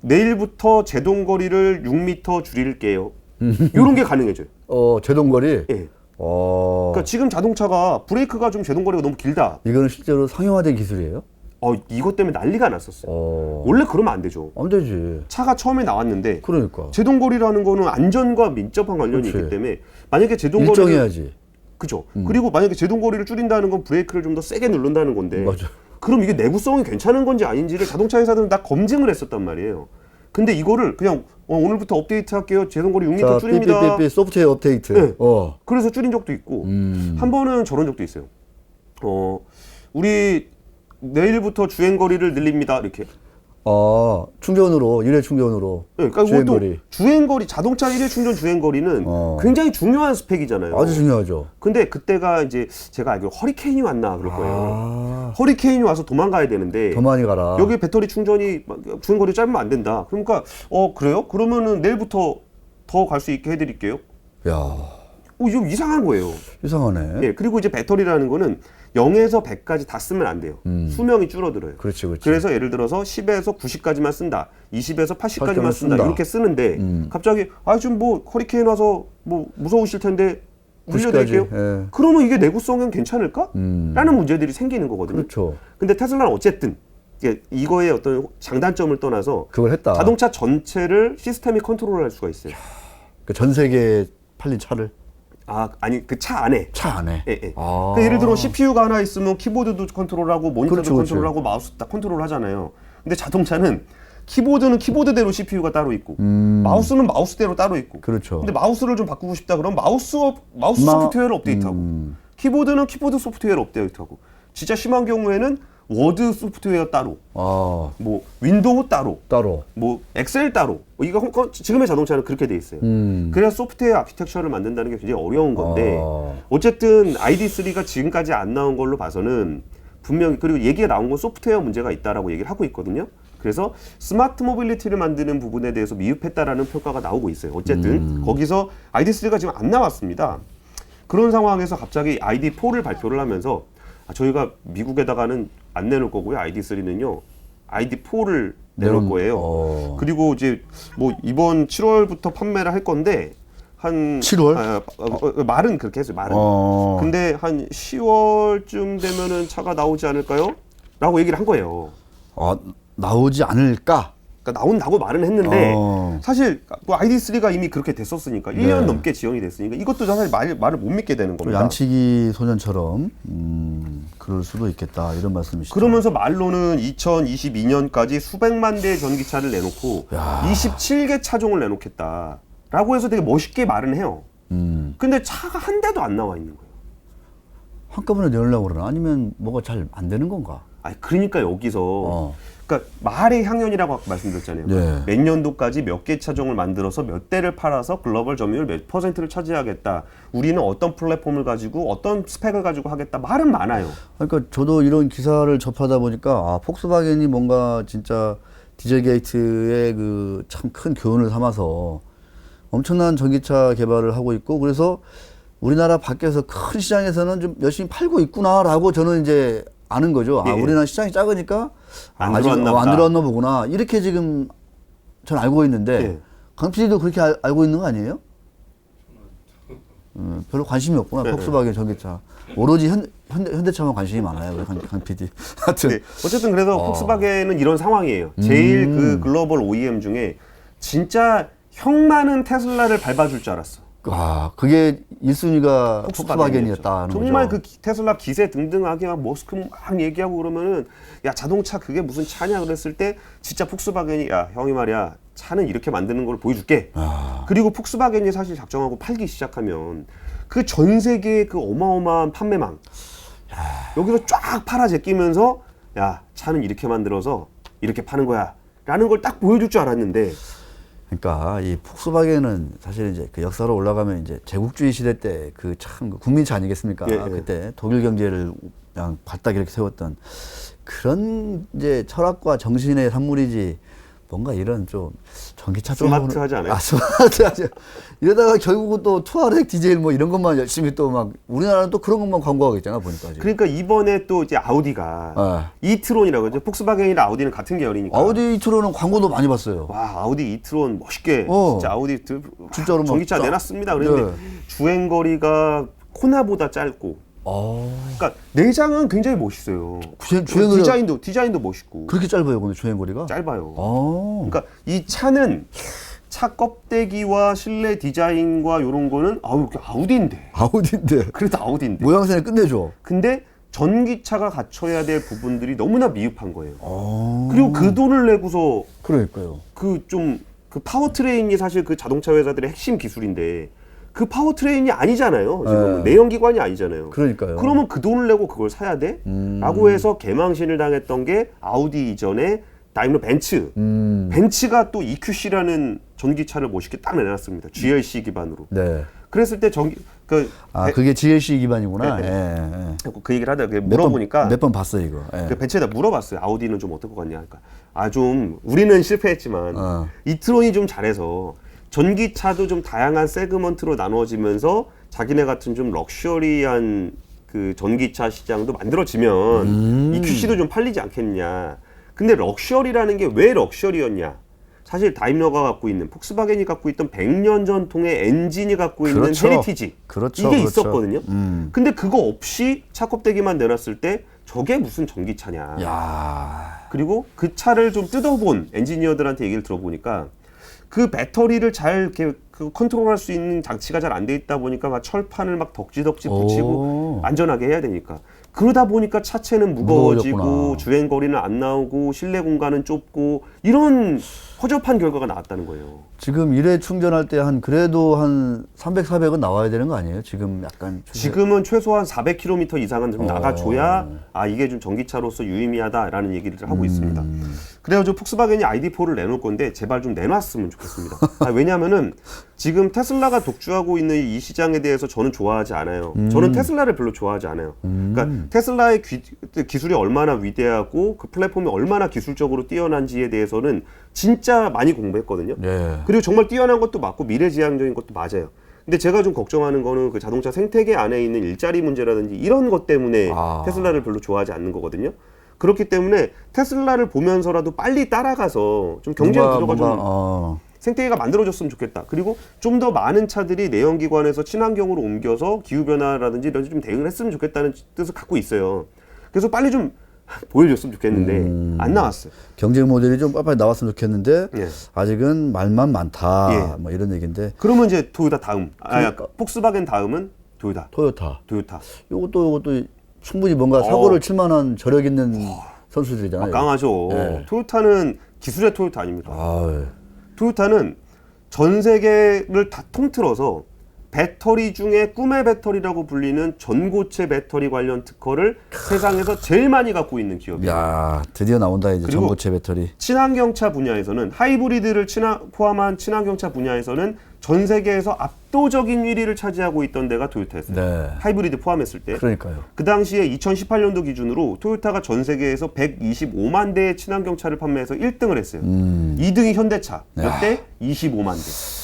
내일부터 제동거리를 6m 줄일게요. 이런 게 가능해져요. 제동거리. 예. 그러니까 지금 자동차가 브레이크가 좀 제동거리가 너무 길다. 이거는 실제로 상용화된 기술이에요? 이것 때문에 난리가 났었어요. 원래 그러면 안 되죠. 안 되지. 차가 처음에 나왔는데 그러니까 제동거리라는 거는 안전과 밀접한 관련이 있기 때문에 만약에 제동거리를 일정해야지. 그죠. 그리고 만약에 제동거리를 줄인다는 건 브레이크를 좀 더 세게 누른다는 건데 맞아. 그럼 이게 내구성이 괜찮은 건지 아닌지를 자동차 회사들은 다 검증을 했었단 말이에요. 근데 이거를 그냥 오늘부터 업데이트 할게요. 제동거리 6m 줄입니다. 삐삐삐삐 소프트웨어 업데이트. 네. 그래서 줄인 적도 있고 한 번은 저런 적도 있어요. 우리 내일부터 주행거리를 늘립니다. 이렇게. 충전으로, 일회 충전으로. 네, 그러니까 주행거리. 주행거리, 자동차 일회 충전 주행거리는 굉장히 중요한 스펙이잖아요. 아주 중요하죠. 근데 그때가 이제 제가 알기로 허리케인이 왔나 그럴 거예요. 허리케인이 와서 도망가야 되는데. 더 많이 가라. 여기 배터리 충전이, 주행거리 짧으면 안 된다. 그러니까, 그래요? 그러면은 내일부터 더 갈 수 있게 해드릴게요. 야. 좀 이상한 거예요. 이상하네. 예, 그리고 이제 배터리라는 거는 0에서 100까지 다 쓰면 안 돼요. 수명이 줄어들어요. 그렇지. 그래서 예를 들어서 10에서 90까지만 쓴다. 20에서 80까지만 쓴다. 이렇게 쓰는데 갑자기 좀 뭐 허리케인 와서 뭐 무서우실 텐데 늘려드릴게요. 예. 그러면 이게 내구성은 괜찮을까? 라는 문제들이 생기는 거거든요. 그렇죠. 근데 테슬라는 어쨌든 이거의 어떤 장단점을 떠나서 그걸 했다. 자동차 전체를 시스템이 컨트롤할 수가 있어요. 전 세계에 팔린 차를. 아니 그 차 안에. 차 안에. 예. 그러니까 예를 들어 CPU가 하나 있으면 키보드도 컨트롤하고 모니터도 그렇죠, 컨트롤하고 마우스 다 컨트롤하잖아요. 근데 자동차는 키보드는 키보드대로 CPU가 따로 있고 마우스는 마우스대로 따로 있고. 그렇죠. 근데 마우스를 좀 바꾸고 싶다 그러면 마우스 소프트웨어를 업데이트하고 키보드는 키보드 소프트웨어를 업데이트하고 진짜 심한 경우에는 워드 소프트웨어 따로, 뭐 윈도우 따로, 뭐 엑셀 따로. 이거 지금의 자동차는 그렇게 돼 있어요. 그래서 소프트웨어 아키텍처를 만든다는 게 굉장히 어려운 건데 어쨌든 ID3가 지금까지 안 나온 걸로 봐서는 분명히 그리고 얘기가 나온 건 소프트웨어 문제가 있다라고 얘기를 하고 있거든요. 그래서 스마트 모빌리티를 만드는 부분에 대해서 미흡했다라는 평가가 나오고 있어요. 어쨌든 거기서 ID3가 지금 안 나왔습니다. 그런 상황에서 갑자기 ID4를 발표를 하면서 저희가 미국에다가는 안 내놓을 거고요. ID3는요. ID4를 내놓을 거예요. 그리고 이제 뭐 이번 7월부터 판매를 할 건데 한 7월? 말은 그렇게 했어요. 말은. 근데 한 10월쯤 되면은 차가 나오지 않을까요? 라고 얘기를 한 거예요. 나오지 않을까? 그러니까 나온다고 말은 했는데 사실 뭐 ID3가 이미 그렇게 됐었으니까 1년 넘게 지연이 됐으니까 이것도 사실 말을 못 믿게 되는 겁니다. 양치기 소년처럼 그럴 수도 있겠다 이런 말씀이시죠. 그러면서 말로는 2022년까지 수백만 대의 전기차를 내놓고 27개 차종을 내놓겠다라고 해서 되게 멋있게 말은 해요. 근데 차가 한 대도 안 나와 있는 거예요. 한꺼번에 내놓으려고 그러나 아니면 뭐가 잘 안 되는 건가? 그러니까 여기서 그러니까 말의 향연이라고 아까 말씀드렸잖아요. 네. 몇 년도까지 몇 개 차종을 만들어서 몇 대를 팔아서 글로벌 점유율 몇 %를 차지하겠다. 우리는 어떤 플랫폼을 가지고 어떤 스펙을 가지고 하겠다. 말은 많아요. 그러니까 저도 이런 기사를 접하다 보니까 폭스바겐이 뭔가 진짜 디젤 게이트의 그 참 큰 교훈을 삼아서 엄청난 전기차 개발을 하고 있고 그래서 우리나라 밖에서 큰 시장에서는 좀 열심히 팔고 있구나라고 저는 이제 아는 거죠. 우리나라 시장이 작으니까 안 아직 들어왔나 안 들어왔나 보구나. 이렇게 지금 전 알고 있는데 강 PD도 그렇게 알고 있는 거 아니에요? 별로 관심이 없구나. 네, 폭스바겐 전기차. 오로지 현대차만 관심이 많아요. 우리 강 PD. 하여튼. 네. 어쨌든 그래서 폭스바겐은 이런 상황이에요. 제일 그 글로벌 OEM 중에 진짜 형 많은 테슬라를 밟아줄 줄 알았어. 아, 그게 1순위가 폭스바겐이었다는 정말 거죠. 그 테슬라 기세 등등하게 막 머스크 막 얘기하고 그러면은 야 자동차 그게 무슨 차냐 그랬을 때 진짜 폭스바겐이 야 형이 말이야 차는 이렇게 만드는 걸 보여줄게. 그리고 폭스바겐이 사실 작정하고 팔기 시작하면 그 전 세계의 그 어마어마한 판매망 여기서 쫙 팔아 제끼면서 야 차는 이렇게 만들어서 이렇게 파는 거야 라는 걸 딱 보여줄 줄 알았는데 그러니까 이 폭스바겐은 사실 이제 그 역사로 올라가면 이제 제국주의 시대 때 그 참 국민차 아니겠습니까? 예, 예. 그때 독일 경제를 그냥 발딱 이렇게 세웠던 그런 이제 철학과 정신의 산물이지 뭔가 이런 좀 전기차 스마트하지 않아요? 스마트하지. 이러다가 결국은 또 투아렉 디젤 뭐 이런 것만 열심히 또 막 우리나라는 또 그런 것만 광고하겠잖아 보니까 지금. 그러니까 이번에 또 이제 아우디가 이트론이라고 하죠. 폭스바겐이랑 아우디는 같은 계열이니까. 아우디 이트론은 광고도 많이 봤어요. 와 아우디 이트론 멋있게 진짜 아우디 진짜로 전기차 내놨습니다. 그랬는데 주행 거리가 코나보다 짧고. 그러니까 내장은 굉장히 멋있어요. 디자인도 멋있고. 그렇게 짧아요, 근데 주행 거리가? 짧아요. 그러니까 이 차는 차 껍데기와 실내 디자인과 이런 거는 아우디인데. 그래도 아우디인데. 모양새는 끝내줘. 근데 전기차가 갖춰야 될 부분들이 너무나 미흡한 거예요. 그리고 그 돈을 내고서 그러니까요. 그 파워트레인이 사실 그 자동차 회사들의 핵심 기술인데 그 파워트레인이 아니잖아요. 지금 내연기관이 아니잖아요. 그러니까요. 그러면 그 돈을 내고 그걸 사야 돼? 라고 해서 개망신을 당했던 게 아우디 이전에 다임러 벤츠. 벤츠가 또 EQC라는 전기차를 멋있게 딱 내놨습니다. GLC 기반으로. 네. 그랬을 때 그게 GLC 기반이구나. 네, 네. 그 얘기를 하다가 물어보니까 몇 번 봤어 이거. 그 벤츠에다 물어봤어요. 아우디는 좀 어떨 것 같냐. 그러니까 좀 우리는 실패했지만 이트론이 좀 잘해서 전기차도 좀 다양한 세그먼트로 나눠지면서 자기네 같은 좀 럭셔리한 그 전기차 시장도 만들어지면 EQC도 좀 팔리지 않겠냐. 근데 럭셔리라는 게 왜 럭셔리였냐? 사실 다임러가 갖고 있는 폭스바겐이 갖고 있던 100년 전통의 엔진이 갖고 있는 헤리티지 이게 있었거든요. 근데 그거 없이 차 껍데기만 내놨을 때 저게 무슨 전기차냐. 그리고 그 차를 좀 뜯어본 엔지니어들한테 얘기를 들어보니까 그 배터리를 잘 이렇게 컨트롤할 수 있는 장치가 잘 안 돼 있다 보니까 막 철판을 막 덕지덕지 붙이고 안전하게 해야 되니까 그러다 보니까 차체는 무거워지고 주행 거리는 안 나오고 실내 공간은 좁고 이런 허접한 결과가 나왔다는 거예요. 지금 1회 충전할 때 그래도 한 300, 400은 나와야 되는 거 아니에요? 지금 약간 지금은 최소한 400km 이상은 좀 나가줘야 이게 좀 전기차로서 유의미하다라는 얘기를 하고 있습니다. 그래가지고 폭스바겐이 ID4를 내놓을 건데 제발 좀 내놨으면 좋겠습니다. 왜냐하면은 지금 테슬라가 독주하고 있는 이 시장에 대해서 저는 좋아하지 않아요. 저는 테슬라를 별로 좋아하지 않아요. 그러니까 테슬라의 기술이 얼마나 위대하고 그 플랫폼이 얼마나 기술적으로 뛰어난지에 대해서는 진짜 많이 공부했거든요. 그리고 정말 뛰어난 것도 맞고 미래지향적인 것도 맞아요. 근데 제가 좀 걱정하는 거는 그 자동차 생태계 안에 있는 일자리 문제라든지 이런 것 때문에 테슬라를 별로 좋아하지 않는 거거든요. 그렇기 때문에 테슬라를 보면서라도 빨리 따라가서 좀 경쟁 구조가 좀 생태계가 만들어졌으면 좋겠다. 그리고 좀 더 많은 차들이 내연기관에서 친환경으로 옮겨서 기후변화라든지 이런 좀 대응을 했으면 좋겠다는 뜻을 갖고 있어요. 그래서 빨리 좀 보여줬으면 좋겠는데 안 나왔어요. 경쟁 모델이 좀 빨리 나왔으면 좋겠는데 아직은 말만 많다. 뭐 이런 얘기인데. 그러면 이제 토요타 다음. 폭스바겐 다음은 토요타. 요것도 충분히 뭔가 사고를 칠 만한 저력 있는 선수들이잖아요. 강하죠. 토요타는 기술의 토요타 아닙니까? 토요타는 전 세계를 다 통틀어서 배터리 중에 꿈의 배터리라고 불리는 전고체 배터리 관련 특허를 세상에서 제일 많이 갖고 있는 기업이에요. 야, 드디어 나온다 이제 전고체 배터리. 친환경차 분야에서는 하이브리드를 포함한 친환경차 분야에서는 전 세계에서 압도적인 1위를 차지하고 있던 데가 토요타였어요. 하이브리드 포함했을 때. 그러니까요. 그 당시에 2018년도 기준으로 토요타가 전 세계에서 125만 대의 친환경차를 판매해서 1등을 했어요. 2등이 현대차. 몇 대? 25만 대.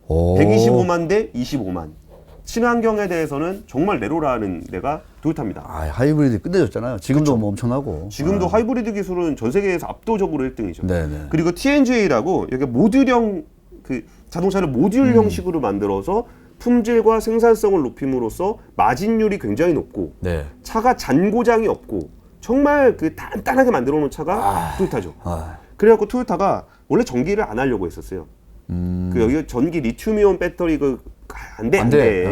125만 대 25만. 친환경에 대해서는 정말 내로라는 데가 토요타입니다. 하이브리드 끝내줬잖아요. 지금도 뭐 엄청나고. 지금도 하이브리드 기술은 전 세계에서 압도적으로 1등이죠. 그리고 TNGA라고 여기 모듈형 그 자동차를 모듈 형식으로 만들어서 품질과 생산성을 높임으로써 마진율이 굉장히 높고 네. 차가 잔고장이 없고 정말 그 단단하게 만들어 놓은 차가 토요타죠. 그래갖고 토요타가 원래 전기를 안 하려고 했었어요. 그 여기 전기 리튬이온 배터리 안 돼.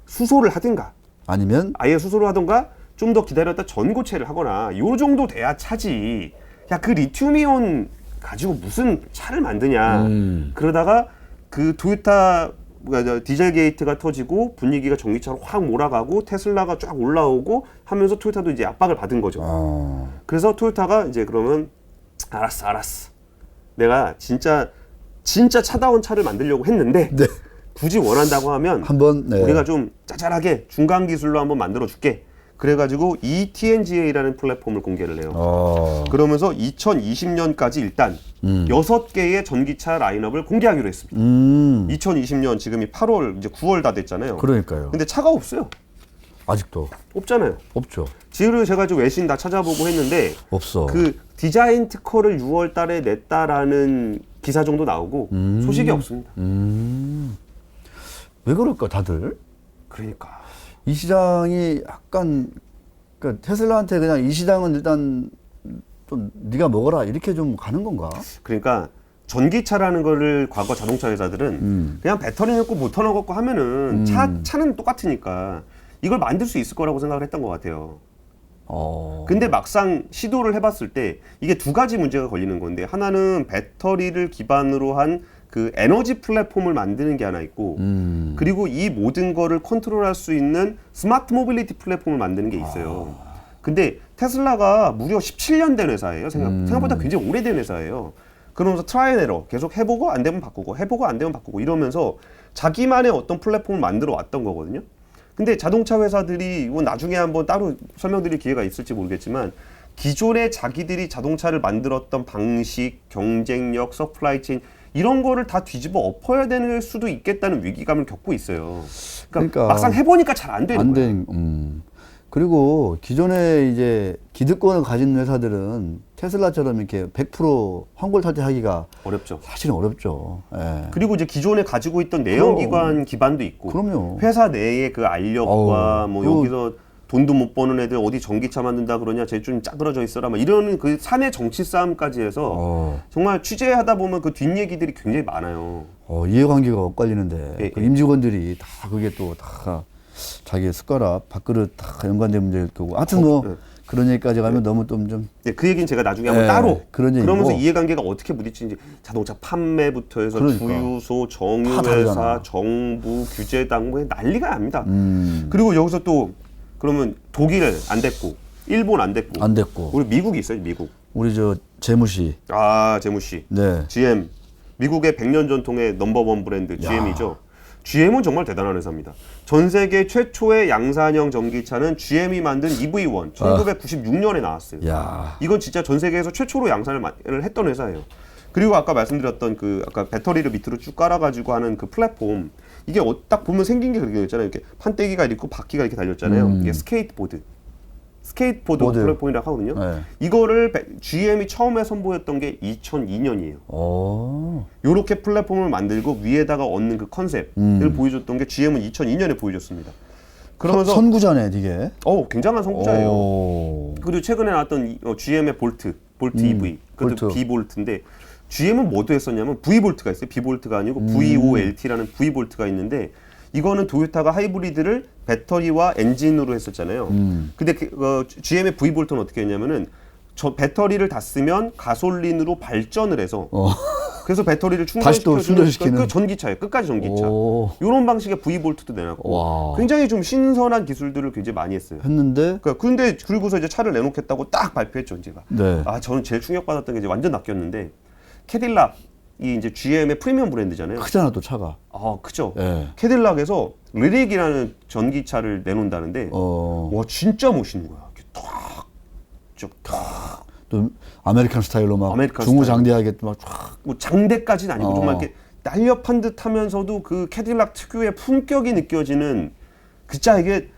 수소를 하든가 아니면 아예 수소를 하든가 좀 더 기다렸다 전고체를 하거나 요 정도 돼야 차지. 야, 그 리튬이온 가지고 무슨 차를 만드냐. 그러다가 그 토요타 디젤 게이트가 터지고 분위기가 전기차로 확 몰아가고 테슬라가 쫙 올라오고 하면서 토요타도 이제 압박을 받은 거죠. 그래서 토요타가 이제 그러면 알았어. 내가 진짜 차다운 차를 만들려고 했는데 네. 굳이 원한다고 하면 한번 우리가 좀 짜잘하게 중간 기술로 한번 만들어 줄게. 그래가지고 ETNGA라는 플랫폼을 공개를 해요. 그러면서 2020년까지 일단 6개의 전기차 라인업을 공개하기로 했습니다. 2020년 지금이 8월 이제 9월 다 됐잖아요. 그러니까요. 근데 차가 없어요. 아직도 없잖아요. 없죠. 지금 제가 좀 외신 다 찾아보고 했는데 없어. 그 디자인 특허를 6월 달에 냈다라는 기사 정도 나오고 소식이 없습니다. 왜 그럴까 다들? 그러니까 이 시장이 약간 그러니까 테슬라한테 그냥 이 시장은 일단 좀 네가 먹어라 이렇게 좀 가는 건가? 그러니까 전기차라는 거를 과거 자동차 회사들은 그냥 배터리 넣고 모터 넣고 하면은 차는 똑같으니까 이걸 만들 수 있을 거라고 생각을 했던 것 같아요. 근데 막상 시도를 해봤을 때 이게 두 가지 문제가 걸리는 건데 하나는 배터리를 기반으로 한 그 에너지 플랫폼을 만드는 게 하나 있고 그리고 이 모든 거를 컨트롤할 수 있는 스마트 모빌리티 플랫폼을 만드는 게 있어요. 근데 테슬라가 무려 17년 된 회사예요. 생각보다 굉장히 오래된 회사예요. 그러면서 트라이 앤 에러 계속 해보고 안 되면 바꾸고 해보고 안 되면 바꾸고 이러면서 자기만의 어떤 플랫폼을 만들어 왔던 거거든요. 근데 자동차 회사들이 뭐 나중에 한번 따로 설명드릴 기회가 있을지 모르겠지만 기존에 자기들이 자동차를 만들었던 방식, 경쟁력, 서플라이 체인 이런 거를 다 뒤집어 엎어야 되는 수도 있겠다는 위기감을 겪고 있어요. 그러니까 막상 해보니까 잘 안 되는 거예요. 그리고 기존에 이제 기득권을 가진 회사들은 테슬라처럼 이렇게 100% 환골탈퇴하기가 어렵죠. 사실은 어렵죠. 예. 그리고 이제 기존에 가지고 있던 내연기관 기반도 있고, 그럼요. 회사 내의 그 알력과 뭐 여기서 돈도 못 버는 애들 어디 전기차 만든다 그러냐, 쟤 좀 짜그러져 있어라, 막 이런 그 사내 정치 싸움까지 해서 정말 취재하다 보면 그 뒷얘기들이 굉장히 많아요. 이해관계가 엇갈리는데 그 임직원들이 다 그게 또 다 자기 숟가락, 밥그릇 다 연관된 문제일 거고. 하여튼 뭐 그런 얘기까지 가면 너무 좀. 네, 그 얘기는 제가 나중에 한번 따로. 그러면서 얘기고. 이해관계가 어떻게 부딪히는지 자동차 판매부터 해서 주유소, 정유회사, 정부, 규제당 뭐 난리가 납니다. 그리고 여기서 또 그러면 독일 안 됐고, 일본 안 됐고, 우리 미국이 있어요, 미국. 우리 저 재무씨. 재무씨. 네. GM. 미국의 100년 전통의 넘버원 브랜드 GM이죠. GM은 정말 대단한 회사입니다. 전 세계 최초의 양산형 전기차는 GM이 만든 EV1 1996년에 나왔어요. 이건 진짜 전 세계에서 최초로 양산을 했던 회사예요. 그리고 아까 말씀드렸던 그 아까 배터리를 밑으로 쭉 깔아가지고 하는 그 플랫폼, 이게 딱 보면 생긴 게 그렇게 있잖아요. 이렇게 판때기가 있고 바퀴가 이렇게 달렸잖아요. 이게 스케이트보드 플랫폼이라고 하거든요. 네. 이거를 GM이 처음에 선보였던 게 2002년이에요. 요렇게 플랫폼을 만들고 위에다가 얹는 그 컨셉을 보여줬던 게 GM은 2002년에 보여줬습니다. 그러면서 선구자네, 이게. 굉장한 선구자예요. 그리고 최근에 나왔던 GM의 볼트 EV, 그것도 B볼트인데 GM은 뭐도 했었냐면 V볼트가 있어요. B볼트가 아니고 VOLT라는 V볼트가 있는데 이거는 도요타가 하이브리드를 배터리와 엔진으로 했었잖아요. 근데 GM의 V볼트는 어떻게 했냐면은 저 배터리를 다 쓰면 가솔린으로 발전을 해서 그래서 배터리를 충전시켜주는 그 전기차예요. 끝까지 전기차. 이런 방식의 V볼트도 내놨고 굉장히 좀 신선한 기술들을 굉장히 많이 했어요. 했는데 근데 그리고서 이제 차를 내놓겠다고 딱 발표했죠, 제가. 네. 저는 제일 충격받았던 게 이제 완전 낚였는데 캐딜락이 이제 GM의 프리미엄 브랜드잖아요. 크잖아 또 차가. 크죠. 네. 캐딜락에서 리릭이라는 전기차를 내놓는다는데 와 진짜 멋있는 거야. 또 아메리칸 스타일로 막 중후장대하게 막 쫙. 뭐 장대까지는 아니고 정말 이렇게 날렵한 듯하면서도 그 캐딜락 특유의 품격이 느껴지는 진짜 이게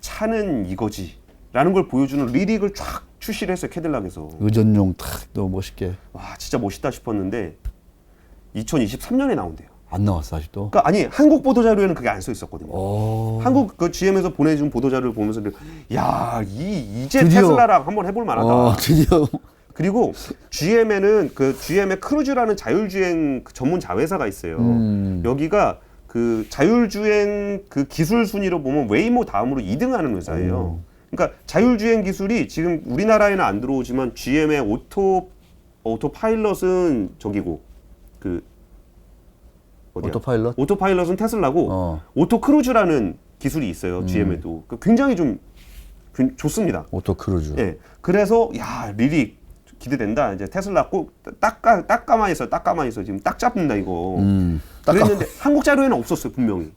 차는 이거지라는 걸 보여주는 리릭을 쫙 출시를 했어요, 캐딜락에서. 의전용 탁 너무 멋있게. 진짜 멋있다 싶었는데 2023년에 나온대요. 안 나왔어 아직도. 그러니까 아니 한국 보도 자료에는 그게 안 써 있었거든요. 한국 그 GM에서 보내준 보도 자료를 보면서 야, 이제 드디어, 테슬라랑 한번 해볼 만하다. 드디어. 그리고 GM에는 그 GM의 크루즈라는 자율주행 전문 자회사가 있어요. 여기가 그 자율주행 그 기술 순위로 보면 웨이모 다음으로 2등하는 회사예요. 그러니까 자율주행 기술이 지금 우리나라에는 안 들어오지만 GM의 오토파일럿은 저기고 그 어디야? 오토파일럿? 오토파일럿은 테슬라고 오토크루즈라는 기술이 있어요. GM에도 굉장히 좀 좋습니다. 오토크루즈. 네, 그래서 야 릴이 기대된다. 이제 테슬라 꼭 딱 가만히 있어. 지금 딱 잡는다 이거. 그랬는데 한국 자료에는 없었어요 분명히.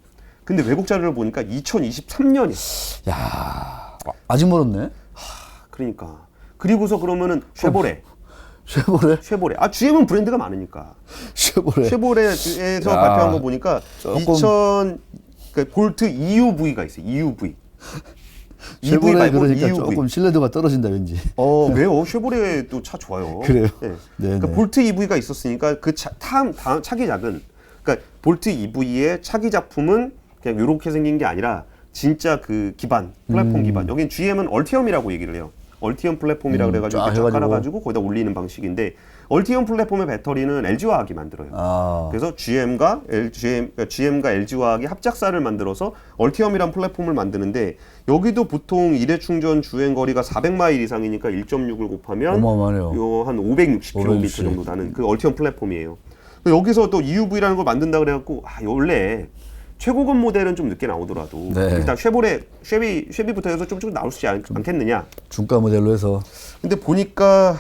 근데 외국 자료를 보니까 2023년이야. 야 아직 멀었네. 그러니까. 그리고서 그러면은 쉐보레. 아 GM은 브랜드가 많으니까. 쉐보레에서 발표한 거 보니까 그러니까 볼트 EUV가 있어요. EUV. 쉐보레 그러니까 EUV. 조금 신뢰도가 떨어진다 왠지. 왜요? 쉐보레도 차 좋아요. 그래요? 네. 그러니까 볼트 EV가 있었으니까 그 차기작은 그러니까 볼트 EV의 차기 작품은 그냥 이렇게 생긴 게 아니라 진짜 그 기반 플랫폼 기반. 여긴 GM은 얼티엄이라고 얘기를 해요. 얼티엄 플랫폼이라 그래가지고 쫙 깔아가지고 거기다 올리는 방식인데 얼티엄 플랫폼의 배터리는 LG화학이 만들어요. 그래서 GM과 LG화학이 합작사를 만들어서 얼티엄이란 플랫폼을 만드는데 여기도 보통 일회 충전 주행 거리가 400마일 이상이니까 1.6을 곱하면 어마어마하네요. 한 560km 정도 나는 그 얼티엄 플랫폼이에요. 여기서 또 EUV라는 걸 만든다 그래갖고 원래 최고급 모델은 좀 늦게 나오더라도 일단 쉐비부터 해서 좀 나올 수 있지 않겠느냐. 중가 모델로 해서. 근데 보니까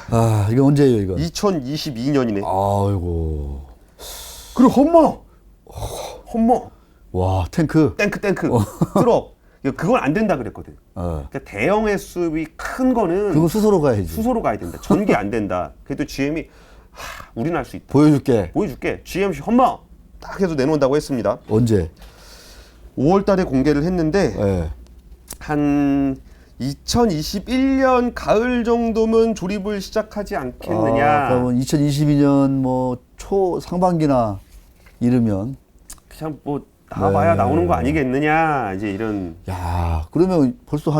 이거 언제예요 이거? 2022년이네. 아이고. 그리고 험머. 와 탱크. 트럭. 그건 안 된다 그랬거든. 그러니까 대형 SUV 큰 거는 그건 수소로 가야지. 수소로 가야 된다. 전기 안 된다. 그래도 GM이 우리는 할 수 있다. 보여줄게. GM 험머 딱 해서 내놓는다고 했습니다. 언제? 5월 달에 공개를 했는데 한 2021년 가을 정도면 조립을 시작하지 않겠느냐. 그러면 2022년 뭐 초 상반기나 이르면 그냥 뭐 나와봐야 나오는 거 아니겠느냐. 이제 이런. 야, 그러면 벌써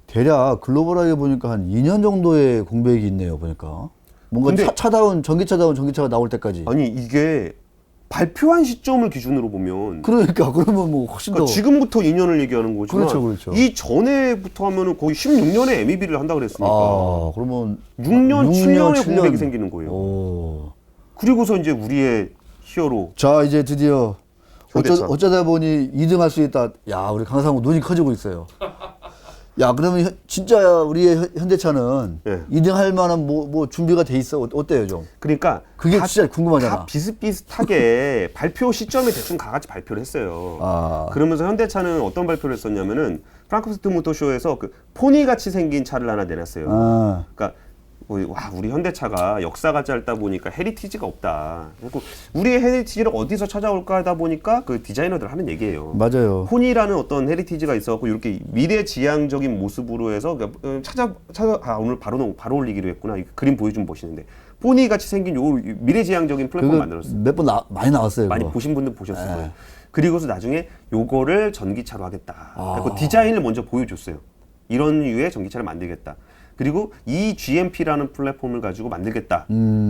대략 글로벌하게 보니까 한 2년 정도의 공백이 있네요, 보니까. 뭔가 전기차가 나올 때까지. 아니 이게 발표한 시점을 기준으로 보면 그러면 뭐 훨씬 더 지금부터 2년을 얘기하는 거지만 그렇죠. 이 전에부터 하면은 거의 16년에 MEB를 한다 그랬으니까 그러면 6년 7년의 공백이 생기는 거예요. 그리고서 이제 우리의 히어로. 자 이제 드디어 어쩌다 보니 2등 할 수 있다. 야 우리 강상우 눈이 커지고 있어요. 야 그러면 진짜 우리의 현대차는 2등 할 만한 뭐 준비가 돼 있어? 어때요 좀? 그러니까 그게 진짜 궁금하잖아. 다 비슷비슷하게 발표 시점에 대충 다 같이 발표를 했어요. 그러면서 현대차는 어떤 발표를 했었냐면은 프랑크푸르트 모터쇼에서 그 포니 같이 생긴 차를 하나 내놨어요. 그러니까 우리 현대차가 역사가 짧다 보니까 헤리티지가 없다. 그리고 우리의 헤리티지를 어디서 찾아올까 하다 보니까 그 디자이너들 하는 얘기예요. 맞아요. 포니라는 어떤 헤리티지가 있어갖고 이렇게 미래지향적인 모습으로 해서 오늘 바로 올리기로 했구나. 그림 보여주면 멋있는데 포니 같이 생긴 요 미래지향적인 플랫폼 만들었어요. 몇 번 많이 나왔어요. 많이 그거. 보신 분들 보셨을 거예요. 그리고서 나중에 요거를 전기차로 하겠다. 그리고 디자인을 먼저 보여줬어요. 이런 류의 전기차를 만들겠다. 그리고 이 GMP라는 플랫폼을 가지고 만들겠다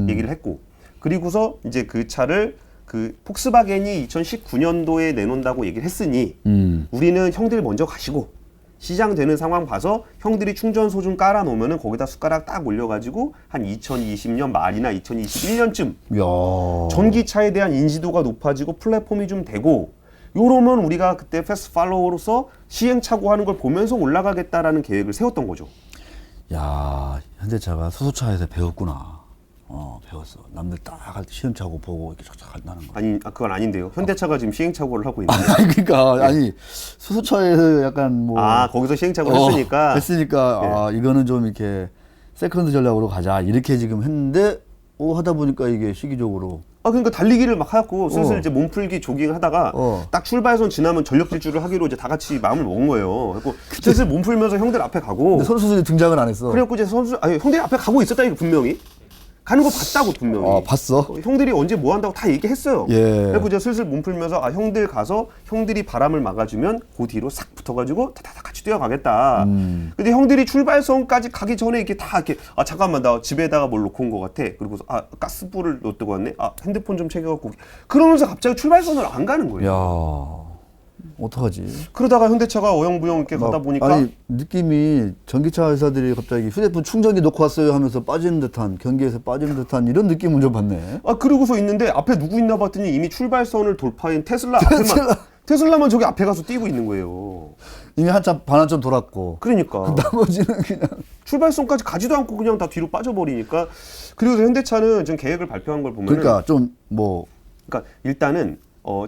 얘기를 했고, 그리고서 이제 그 차를 그 폭스바겐이 2019년도에 내놓는다고 얘기를 했으니 우리는 형들 먼저 가시고 시장 되는 상황 봐서 형들이 충전소 좀 깔아 놓으면은 거기다 숟가락 딱 올려가지고 한 2020년 말이나 2021년쯤 전기차에 대한 인지도가 높아지고 플랫폼이 좀 되고 요러면 우리가 그때 패스트 팔로워로서 시행착오 하는 걸 보면서 올라가겠다라는 계획을 세웠던 거죠. 야, 현대차가 수소차에서 배웠구나. 배웠어. 남들 딱 시행착오 보고 이렇게 착착 한다는 거. 아니, 그건 아닌데요. 현대차가 지금 시행착오를 하고 있는데. 그러니까 아니 수소차에서 약간 뭐 거기서 시행착오를 했으니까. 이거는 좀 이렇게 세컨드 전략으로 가자 이렇게 지금 했는데 하다 보니까 이게 시기적으로. 그러니까 달리기를 막 하고 슬슬 이제 몸풀기 조깅 하다가 딱 출발선 지나면 전력 질주를 하기로 이제 다 같이 마음을 먹은 거예요. 그래고 슬슬 몸풀면서 형들 앞에 가고. 근데 선수들이 등장을 안 했어. 그래갖고 이제 형들이 앞에 가고 있었다니까 분명히. 가는 거 봤다고 분명히. 봤어? 형들이 언제 뭐 한다고 다 얘기했어요. 예. 그리고 이제 슬슬 몸 풀면서 형들 가서 형들이 바람을 막아주면 그 뒤로 싹 붙어가지고 다다다 같이 뛰어가겠다. 근데 형들이 출발선까지 가기 전에 이렇게 다 이렇게 잠깐만 나 집에다가 뭘 놓고 온 것 같아. 그리고서 가스불을 놓고 왔네. 핸드폰 좀 챙겨갖고 그러면서 갑자기 출발선을 안 가는 거예요. 야. 어떡하지? 그러다가 현대차가 어영부영 이렇게 가다 보니까 아니 느낌이 전기차 회사들이 갑자기 휴대폰 충전기 놓고 왔어요 하면서 빠지는 듯한 경기에서 빠지는 듯한 이런 느낌을 좀 받네. 그러고서 있는데 앞에 누구 있나 봤더니 이미 출발선을 돌파한 테슬라만 저기 앞에 가서 뛰고 있는 거예요. 이미 한참 반환점 돌았고. 그러니까 나머지는 그냥 출발선까지 가지도 않고 그냥 다 뒤로 빠져버리니까. 그리고 현대차는 지금 계획을 발표한 걸 보면 그러니까 그러니까 일단은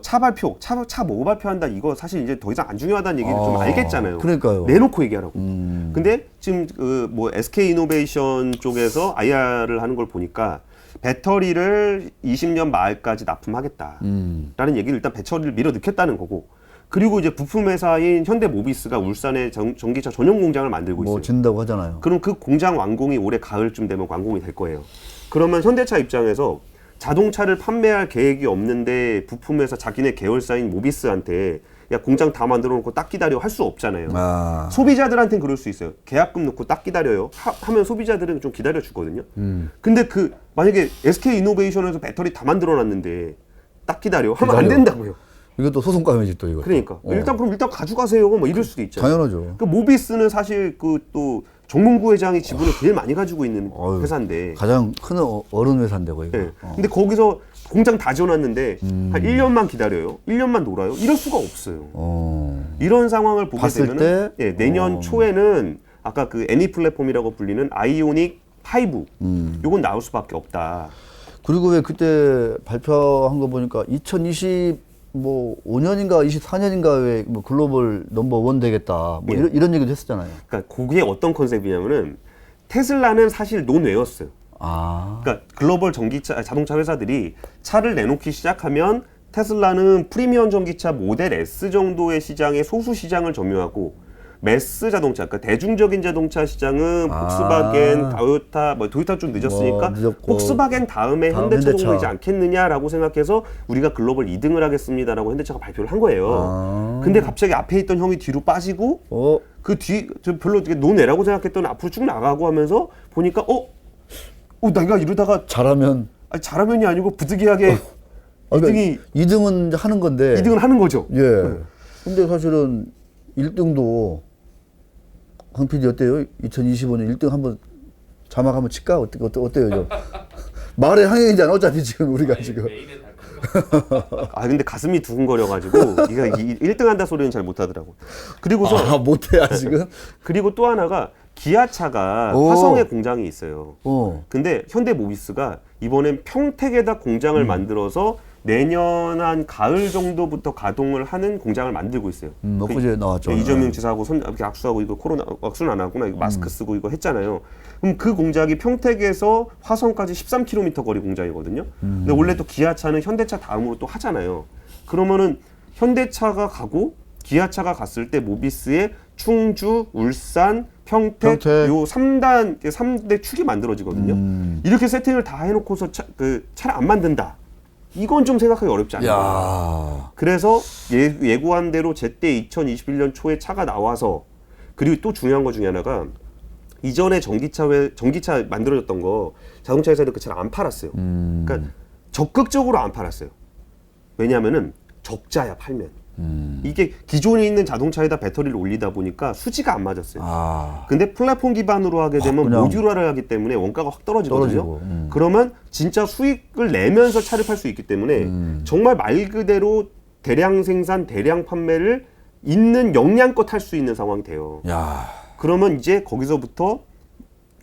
차 발표, 차 뭐 발표한다 이거 사실 이제 더 이상 안 중요하다는 얘기를 좀 알겠잖아요. 그러니까요. 내놓고 얘기하라고. 근데 지금 뭐 SK 이노베이션 쪽에서 IR을 하는 걸 보니까 배터리를 20년 말까지 납품하겠다라는 얘기를 일단 배터리를 밀어 넣겠다는 거고. 그리고 이제 부품 회사인 현대모비스가 울산에 전기차 전용 공장을 만들고 있어요. 진다고 하잖아요. 그럼 그 공장 완공이 올해 가을쯤 되면 완공이 될 거예요. 그러면 현대차 입장에서 자동차를 판매할 계획이 없는데 부품회사 자기네 계열사인 모비스한테 야 공장 다 만들어 놓고 딱 기다려 할 수 없잖아요. 소비자들한테는 그럴 수 있어요. 계약금 넣고 딱 기다려요. 하면 소비자들은 좀 기다려 주거든요. 근데 만약에 SK 이노베이션에서 배터리 다 만들어 놨는데 딱 기다려 하면 안 된다고요. 이것도 소송감이지 또 이거. 그러니까 일단 가져가세요. 뭐 이럴 수도 있잖아요. 당연하죠. 모비스는 사실 또 정몽구 회장이 지분을 제일 많이 가지고 있는 회사인데 가장 큰 어른 회사인데 거기가. 네. 근데 거기서 공장 다 지어놨는데 한 1년만 기다려요. 1년만 놀아요. 이럴 수가 없어요. 이런 상황을 보게 되면 내년 초에는 아까 그 애니 플랫폼이라고 불리는 아이오닉 5 요건 나올 수밖에 없다. 그리고 왜 그때 발표한 거 보니까 5년인가 24년인가 왜 뭐 글로벌 넘버 1 되겠다. 뭐 이런 얘기도 했었잖아요. 그러니까 그게 어떤 컨셉이냐면은 테슬라는 사실 논외였어요. 그러니까 글로벌 자동차 회사들이 차를 내놓기 시작하면 테슬라는 프리미엄 전기차 모델 S 정도의 시장에 소수 시장을 점유하고 매스 자동차, 그러니까 대중적인 자동차 시장은 폭스바겐, 토요타, 토요타 좀 늦었으니까 폭스바겐 다음에 현대차 정도이지 않겠느냐라고 생각해서 우리가 글로벌 2등을 하겠습니다라고 현대차가 발표를 한 거예요. 근데 갑자기 앞에 있던 형이 뒤로 빠지고 그 뒤 별로 논외라고 생각했더니 앞으로 쭉 나가고 하면서 보니까 내가 이러다가 잘하면이 아니고 부득이하게 2등은 하는 건데 2등은 하는 거죠. 예. 근데 사실은 1등도 황 PD 어때요? 2025년 1등 한번 자막 한번 칠까? 어때요? 좀 말의 항해이잖아. 어차피 지금 우리가 지금. 근데 가슴이 두근거려가지고 이가 1등 한다 소리는 잘 못하더라고. 그리고서 못해 아직은. 그리고 또 하나가 기아차가 화성에 공장이 있어요. 근데 현대모비스가 이번엔 평택에다 공장을 만들어서 내년 한 가을 정도부터 가동을 하는 공장을 만들고 있어요. 엊그제 나왔죠. 이재명 지사하고 이렇게 악수하고 이거 코로나 악수는 안 하구나. 이거 마스크 쓰고 이거 했잖아요. 그럼 그 공장이 평택에서 화성까지 13km 거리 공장이거든요. 근데 원래 또 기아차는 현대차 다음으로 또 하잖아요. 그러면은 현대차가 가고 기아차가 갔을 때 모비스의 충주, 울산, 평택 요 3대 축이 만들어지거든요. 이렇게 세팅을 다 해놓고서 차를 안 만든다. 이건 좀 생각하기 어렵지 않나. 그래서 예고한 대로 제때 2021년 초에 차가 나와서 그리고 또 중요한 거 중에 하나가 이전에 전기차 만들어졌던 거 자동차 회사들 그 차를 안 팔았어요. 그러니까 적극적으로 안 팔았어요. 왜냐하면은 적자야 팔면. 이게 기존에 있는 자동차에다 배터리를 올리다 보니까 수지가 안 맞았어요. 근데 플랫폼 기반으로 하게 되면 모듈화를 하기 때문에 원가가 확 떨어지거든요. 그러면 진짜 수익을 내면서 차를 팔 수 있기 때문에 정말 말 그대로 대량 생산, 대량 판매를 있는 역량껏 할 수 있는 상황이 돼요. 그러면 이제 거기서부터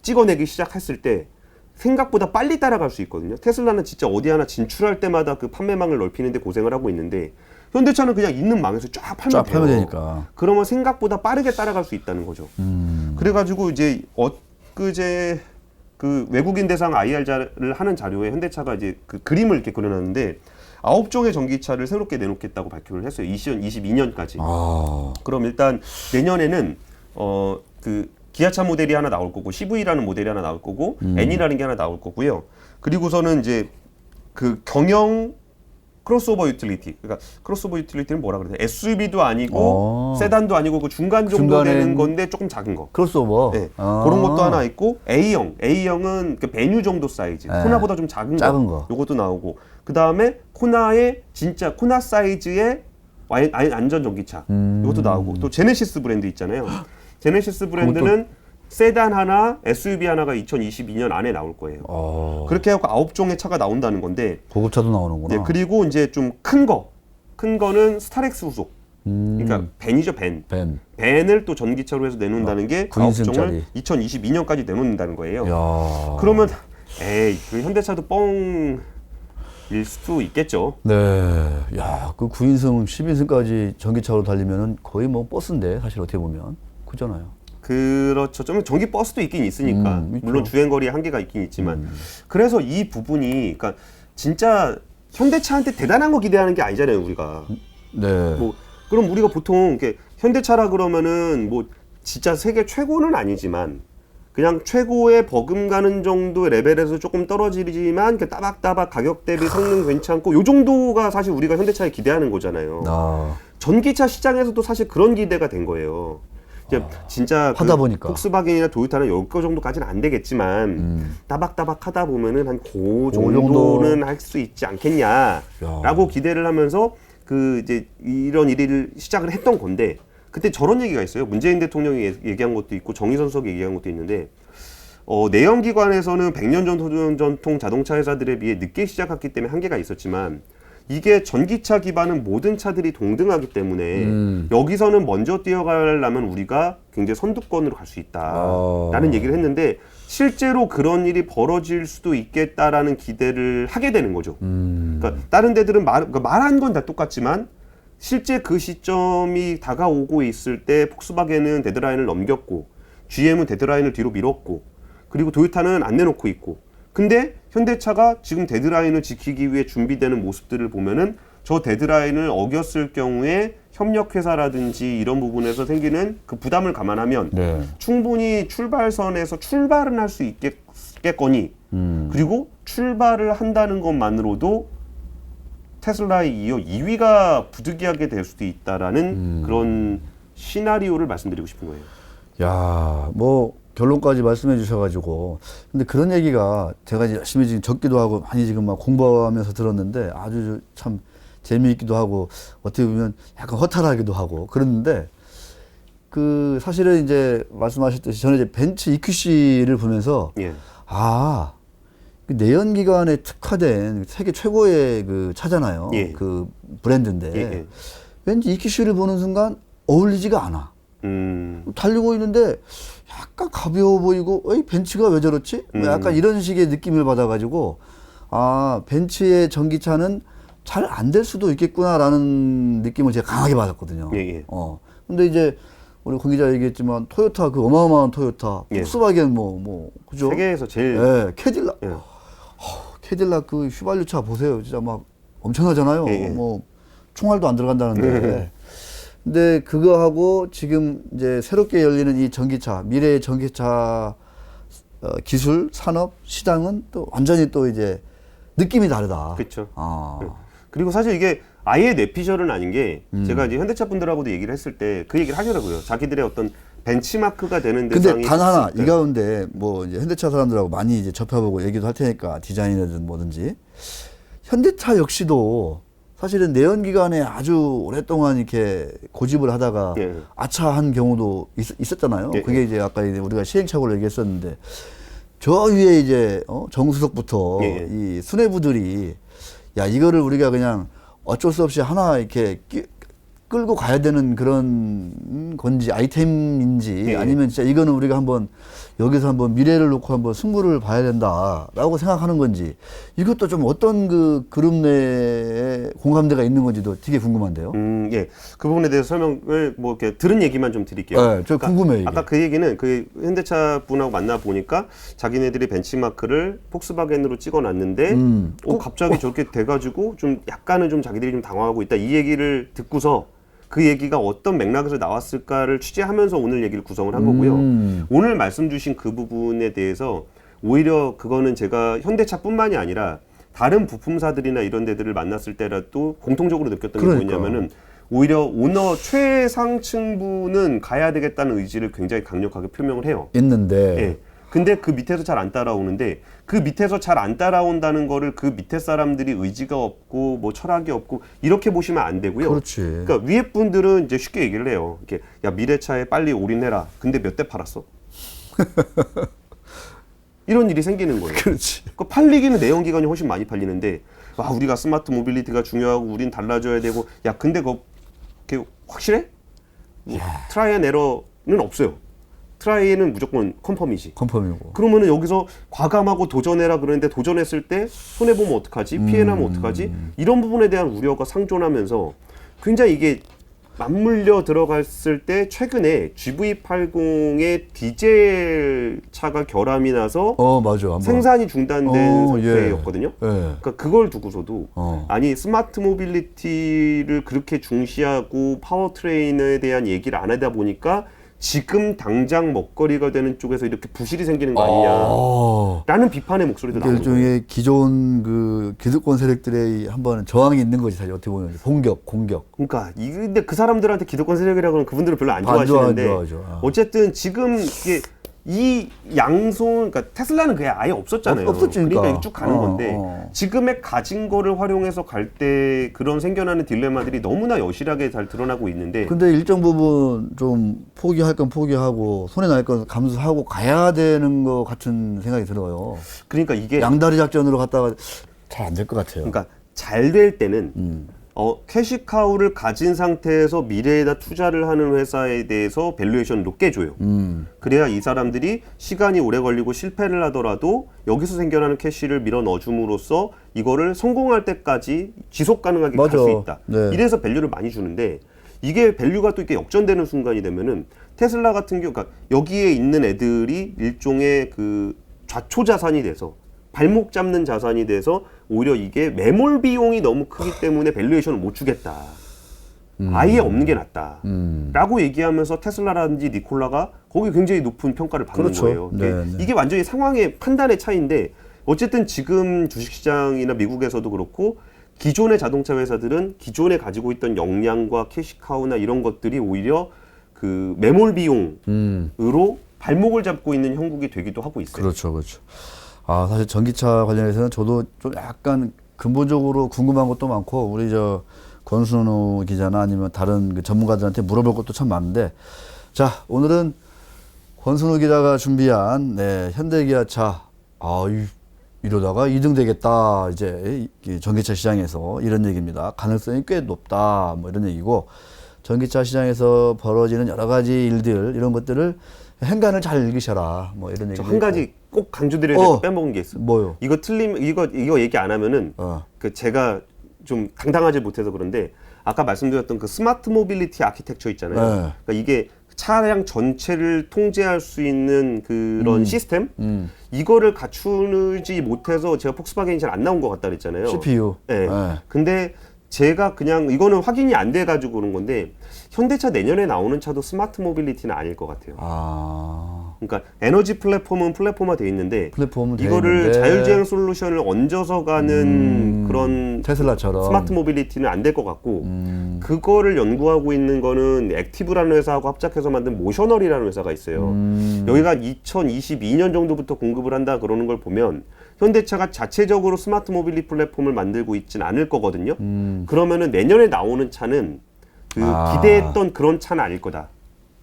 찍어내기 시작했을 때 생각보다 빨리 따라갈 수 있거든요. 테슬라는 진짜 어디 하나 진출할 때마다 그 판매망을 넓히는데 고생을 하고 있는데 현대차는 그냥 있는 망에서 쫙 팔면 돼요. 되니까. 그러면 생각보다 빠르게 따라갈 수 있다는 거죠. 그래가지고 이제 엊그제 그 외국인 대상 IR를 하는 자료에 현대차가 이제 그 그림을 이렇게 그려놨는데 9종의 전기차를 새롭게 내놓겠다고 발표를 했어요. 2022년까지. 그럼 일단 내년에는 그 기아차 모델이 하나 나올 거고 CV라는 모델이 하나 나올 거고 N이라는 게 하나 나올 거고요. 그리고서는 이제 그 경영 크로스오버 유틸리티. 그러니까 크로스오버 유틸리티는 뭐라 그러냐? SUV도 아니고 세단도 아니고 그 중간 정도 되는 건데 조금 작은 거. 크로스오버. 네. 그런 것도 하나 있고 A형은 그 베뉴 정도 사이즈. 네. 코나보다 좀 작은 거. 요것도 나오고. 그다음에 코나의 진짜 코나 사이즈의 안전 전기차. 이것도 나오고. 또 제네시스 브랜드 있잖아요. 제네시스 브랜드는 세단 하나, SUV 하나가 2022년 안에 나올 거예요. 그렇게 해서 9종의 차가 나온다는 건데. 고급차도 나오는구나. 네, 그리고 이제 좀 큰 거는 스타렉스 후속. 그러니까 벤이죠, 벤. 벤을 또 전기차로 해서 내놓는다는 게 9종을 2022년까지 내놓는다는 거예요. 야. 그러면 그 현대차도 뻥일 수도 있겠죠. 네. 야, 그 9인승, 10인승까지 전기차로 달리면은 거의 뭐 버스인데 사실 어떻게 보면 그잖아요. 그렇죠. 좀 전기 버스도 있긴 있으니까 물론 주행거리에 한계가 있긴 있지만 그래서 이 부분이 그러니까 진짜 현대차한테 대단한 거 기대하는 게 아니잖아요, 우리가. 네. 뭐 그럼 우리가 보통 이렇게 현대차라 그러면은 뭐 진짜 세계 최고는 아니지만 그냥 최고의 버금가는 정도의 레벨에서 조금 떨어지지만 따박따박 가격 대비 성능 괜찮고 요 정도가 사실 우리가 현대차에 기대하는 거잖아요. 전기차 시장에서도 사실 그런 기대가 된 거예요. 이제 진짜 하다 보니까 폭스바겐이나 도요타는 여기 정도까지는 안 되겠지만 따박따박 하다 보면은 한 그 정도는 할 수 있지 않겠냐라고 기대를 하면서 그 이제 이런 일을 시작을 했던 건데 그때 저런 얘기가 있어요. 문재인 대통령이 얘기한 것도 있고 정의선 수석이 얘기한 것도 있는데 내연기관에서는 100년 전통 자동차 회사들에 비해 늦게 시작했기 때문에 한계가 있었지만 이게 전기차 기반은 모든 차들이 동등하기 때문에 여기서는 먼저 뛰어가려면 우리가 굉장히 선두권으로 갈 수 있다라는 얘기를 했는데 실제로 그런 일이 벌어질 수도 있겠다라는 기대를 하게 되는 거죠. 그러니까 다른 데들은 말한 건 다 똑같지만 실제 그 시점이 다가오고 있을 때 폭스바겐은 데드라인을 넘겼고 GM은 데드라인을 뒤로 밀었고 그리고 도요타는 안 내놓고 있고 근데 현대차가 지금 데드라인을 지키기 위해 준비되는 모습들을 보면은 저 데드라인을 어겼을 경우에 협력회사라든지 이런 부분에서 생기는 그 부담을 감안하면 충분히 출발선에서 출발은 할 수 있겠거니 그리고 출발을 한다는 것만으로도 테슬라에 이어 2위가 부득이하게 될 수도 있다라는 그런 시나리오를 말씀드리고 싶은 거예요. 야, 뭐 결론까지 말씀해 주셔가지고 근데 그런 얘기가 제가 이제 열심히 지금 적기도 하고 많이 지금 막 공부하면서 들었는데 아주 참 재미있기도 하고 어떻게 보면 약간 허탈하기도 하고 그랬는데 그 사실은 이제 말씀하셨듯이 저는 이제 벤츠 EQC를 보면서 그 내연기관에 특화된 세계 최고의 그 차잖아요. 그 브랜드인데 왠지 EQC를 보는 순간 어울리지가 않아. 달리고 있는데 약간 가벼워 보이고 벤츠가 왜 저렇지? 약간 이런 식의 느낌을 받아가지고 벤츠의 전기차는 잘 안 될 수도 있겠구나라는 느낌을 제가 강하게 받았거든요. 근데 이제 우리 권 기자 얘기했지만 토요타 그 어마어마한 토요타, 폭스바겐 그죠? 세계에서 제일 캐딜락 캐딜락 그 휘발유차 보세요. 진짜 막 엄청나잖아요. 뭐 총알도 안 들어간다는데. 근데 그거하고 지금 이제 새롭게 열리는 이 전기차, 미래의 전기차 기술, 산업, 시장은 또 완전히 또 이제 느낌이 다르다. 그렇죠. 그리고 사실 이게 아예 내피셜은 아닌 게 제가 이제 현대차 분들하고도 얘기를 했을 때 그 얘기를 하더라고요. 자기들의 어떤 벤치마크가 되는 대상이. 근데 단 하나 이 가운데 뭐 이제 현대차 사람들하고 많이 이제 접해보고 얘기도 할 테니까 디자인이든 뭐든지 현대차 역시도 사실은 내연기관에 아주 오랫동안 이렇게 고집을 하다가 아차한 경우도 있었잖아요. 그게 이제 아까 우리가 시행착오를 얘기했었는데 저 위에 이제 정수석부터 이 수뇌부들이 야 이거를 우리가 그냥 어쩔 수 없이 하나 이렇게 끌고 가야 되는 그런 건지 아이템인지 아니면 진짜 이거는 우리가 한번 여기서 한번 미래를 놓고 한번 승부를 봐야 된다라고 생각하는 건지 이것도 좀 어떤 그 그룹 내에 공감대가 있는 건지도 되게 궁금한데요. 그 부분에 대해서 설명을 뭐 이렇게 들은 얘기만 좀 드릴게요. 저 궁금해요. 이게. 아까 그 얘기는 그 현대차 분하고 만나 보니까 자기네들이 벤치마크를 폭스바겐으로 찍어놨는데 갑자기 저렇게 돼가지고 좀 약간은 좀 자기들이 좀 당황하고 있다 이 얘기를 듣고서. 그 얘기가 어떤 맥락에서 나왔을까를 취재하면서 오늘 얘기를 구성을 한 거고요. 오늘 말씀 주신 그 부분에 대해서 오히려 그거는 제가 현대차뿐만이 아니라 다른 부품사들이나 이런 데들을 만났을 때라도 공통적으로 느꼈던 게 뭐냐면은 오히려 오너 최상층부는 가야 되겠다는 의지를 굉장히 강력하게 표명을 해요. 있는데. 예. 근데 그 밑에서 잘 안 따라오는데 그 밑에서 잘 안 따라온다는 거를 그 밑에 사람들이 의지가 없고 뭐 철학이 없고 이렇게 보시면 안 되고요. 그렇지. 그러니까 위에 분들은 이제 쉽게 얘기를 해요. 이렇게 야 미래차에 빨리 올인해라. 근데 몇 대 팔았어? 이런 일이 생기는 거예요. 그렇지. 그 팔리기는 내연기관이 훨씬 많이 팔리는데 와 우리가 스마트 모빌리티가 중요하고 우린 달라져야 되고 야 근데 그게 확실해? 뭐, 트라이 앤 에러는 없어요. 트라이는 무조건 컨펌이지. 컨펌이고. 그러면은 여기서 과감하고 도전해라 그러는데 도전했을 때 손해보면 어떡하지? 피해나면 어떡하지? 이런 부분에 대한 우려가 상존하면서 굉장히 이게 맞물려 들어갔을 때 최근에 GV80의 디젤 차가 결함이 나서 맞아. 한번. 생산이 중단된 상태였거든요. 예. 그러니까 그걸 두고서도 아니 스마트 모빌리티를 그렇게 중시하고 파워트레인에 대한 얘기를 안 하다 보니까 지금 당장 먹거리가 되는 쪽에서 이렇게 부실이 생기는 거 아니냐라는 비판의 목소리도 나오고 일종의 기존 그 기득권 세력들의 한번 저항이 있는 거지 사실 어떻게 보면 공격. 그러니까 근데 그 사람들한테 기득권 세력이라고 하면 그분들은 별로 안 좋아하시는데 어쨌든 지금 이게 이 양손, 그러니까 테슬라는 그게 아예 없었잖아요. 없었지, 그러니까 쭉 가는 건데 지금의 가진 거를 활용해서 갈 때 그런 생겨나는 딜레마들이 너무나 여실하게 잘 드러나고 있는데. 근데 일정 부분 좀 포기할 건 포기하고 손해 날 건 감수하고 가야 되는 것 같은 생각이 들어요. 그러니까 이게 양다리 작전으로 갔다가 잘 안 될 것 같아요. 그러니까 잘 될 때는 캐시카우를 가진 상태에서 미래에다 투자를 하는 회사에 대해서 밸류에이션을 높게 줘요. 그래야 이 사람들이 시간이 오래 걸리고 실패를 하더라도 여기서 생겨나는 캐시를 밀어 넣어줌으로써 이거를 성공할 때까지 지속 가능하게 갈 수 있다. 네. 이래서 밸류를 많이 주는데 이게 밸류가 또 이렇게 역전되는 순간이 되면은 테슬라 같은 경우, 그러니까 여기에 있는 애들이 일종의 그 좌초 자산이 돼서 발목 잡는 자산이 돼서 오히려 이게 매몰 비용이 너무 크기 때문에 밸류에이션을 못 주겠다. 아예 없는 게 낫다. 라고 얘기하면서 테슬라라든지 니콜라가 거기 굉장히 높은 평가를 받는 거예요. 이게 완전히 상황의 판단의 차이인데 어쨌든 지금 주식시장이나 미국에서도 그렇고 기존의 자동차 회사들은 기존에 가지고 있던 역량과 캐시카우나 이런 것들이 오히려 그 매몰 비용으로 발목을 잡고 있는 형국이 되기도 하고 있어요. 그렇죠. 사실 전기차 관련해서는 저도 좀 약간 근본적으로 궁금한 것도 많고 우리 권순우 기자나 아니면 다른 그 전문가들한테 물어볼 것도 참 많은데 자 오늘은 권순우 기자가 준비한 현대기아차 이러다가 2등 되겠다 이제 전기차 시장에서 이런 얘기입니다. 가능성이 꽤 높다 뭐 이런 얘기고 전기차 시장에서 벌어지는 여러 가지 일들 이런 것들을 행간을 잘 읽으셔라 뭐 이런 얘기. 한 가지 꼭 강조드려야 될 거 빼먹은 게 있어. 뭐요? 이거 얘기 안 하면은 그 제가 좀 당당하지 못해서 그런데 아까 말씀드렸던 그 스마트 모빌리티 아키텍처 있잖아요. 그러니까 이게 차량 전체를 통제할 수 있는 그런 시스템 이거를 갖추지 못해서 제가 폭스바겐이 잘 안 나온 것 같다 그랬잖아요. CPU. 네. 근데 제가 그냥 이거는 확인이 안 돼가지고 그런 건데 현대차 내년에 나오는 차도 스마트 모빌리티는 아닐 것 같아요. 그러니까 에너지 플랫폼은 플랫폼화 돼 있는데 이거를 자율주행 솔루션을 얹어서 가는 그런 테슬라처럼 스마트 모빌리티는 안 될 것 같고 그거를 연구하고 있는 거는 액티브라는 회사하고 합작해서 만든 모셔널이라는 회사가 있어요. 여기가 2022년 정도부터 공급을 한다 그러는 걸 보면 현대차가 자체적으로 스마트 모빌리티 플랫폼을 만들고 있진 않을 거거든요. 그러면은 내년에 나오는 차는 기대했던 그런 차는 아닐 거다.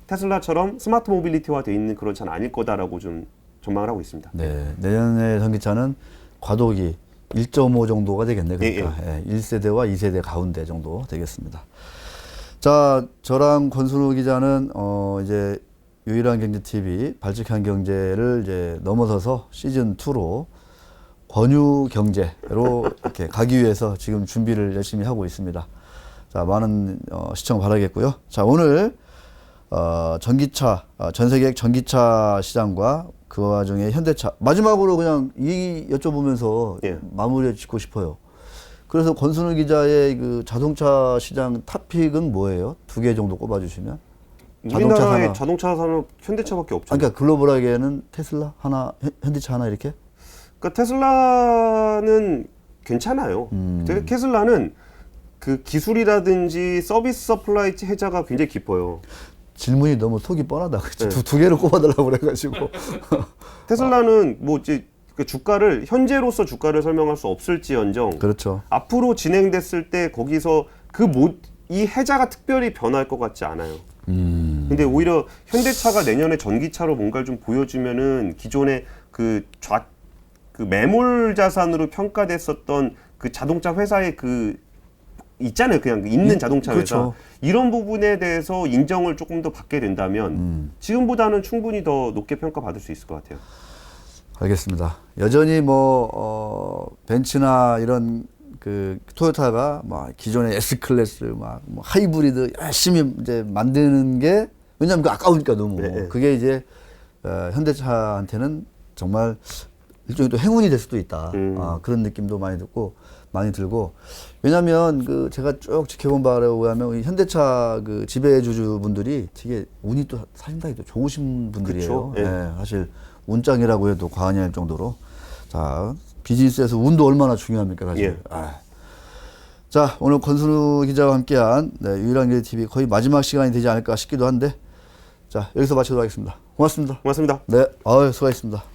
테슬라처럼 스마트 모빌리티화 돼 있는 그런 차는 아닐 거다라고 좀 전망을 하고 있습니다. 네, 내년에 전기차는 과도기 1.5 정도가 되겠네. 그러니까 1세대와 2세대 가운데 정도 되겠습니다. 자, 저랑 권순우 기자는 이제 유일한 경제 TV 발칙한 경제를 이제 넘어서서 시즌 2로 권유 경제로 이렇게 가기 위해서 지금 준비를 열심히 하고 있습니다. 자, 많은 시청 바라겠고요. 자, 오늘 전기차 전 세계 전기차 시장과 그 와중에 현대차 마지막으로 그냥 이 여쭤보면서 마무리 짓고 싶어요. 그래서 권순우 기자의 그 자동차 시장 탑픽은 뭐예요? 2개 정도 꼽아주시면. 우리나라의 자동차 산업 현대차밖에 없죠. 그러니까 글로벌하게는 테슬라 하나, 현대차 하나 이렇게? 그러니까 테슬라는 괜찮아요. 테슬라는 그 기술이라든지 서비스 서플라이 해자가 굉장히 깊어요. 질문이 너무 속이 뻔하다. 네. 두 개를 꼽아달라고 그래가지고. 테슬라는 뭐 이제 그 주가를 현재로서 주가를 설명할 수 없을지언정. 그렇죠. 앞으로 진행됐을 때 거기서 이 해자가 특별히 변할 것 같지 않아요. 근데 오히려 현대차가 내년에 전기차로 뭔가를 좀 보여주면은 기존의 그 매몰 자산으로 평가됐었던 그 자동차 회사의 있잖아요. 그냥 있는 자동차 그렇죠. 회사. 이런 부분에 대해서 인정을 조금 더 받게 된다면 지금보다는 충분히 더 높게 평가받을 수 있을 것 같아요. 알겠습니다. 여전히 벤츠나 이런 그 토요타가 막 기존의 S클래스 뭐 하이브리드 열심히 이제 만드는 게 왜냐하면 아까우니까 너무 네. 그게 이제 현대차한테는 정말 일종의 또 행운이 될 수도 있다. 그런 느낌도 많이 들고 왜냐하면 제가 쭉 지켜본 바에 의하면 현대차 지배주주분들이 되게 운이 또 사신당이 또 좋으신 분들이에요. 그쵸? 네, 사실 운짱이라고 해도 과언이 아닐 정도로 자 비즈니스에서 운도 얼마나 중요합니까 사실. 예. 자 오늘 권순우 기자와 함께한 유일한 길의 TV 거의 마지막 시간이 되지 않을까 싶기도 한데 자 여기서 마치도록 하겠습니다. 고맙습니다. 고맙습니다. 네, 수고하셨습니다.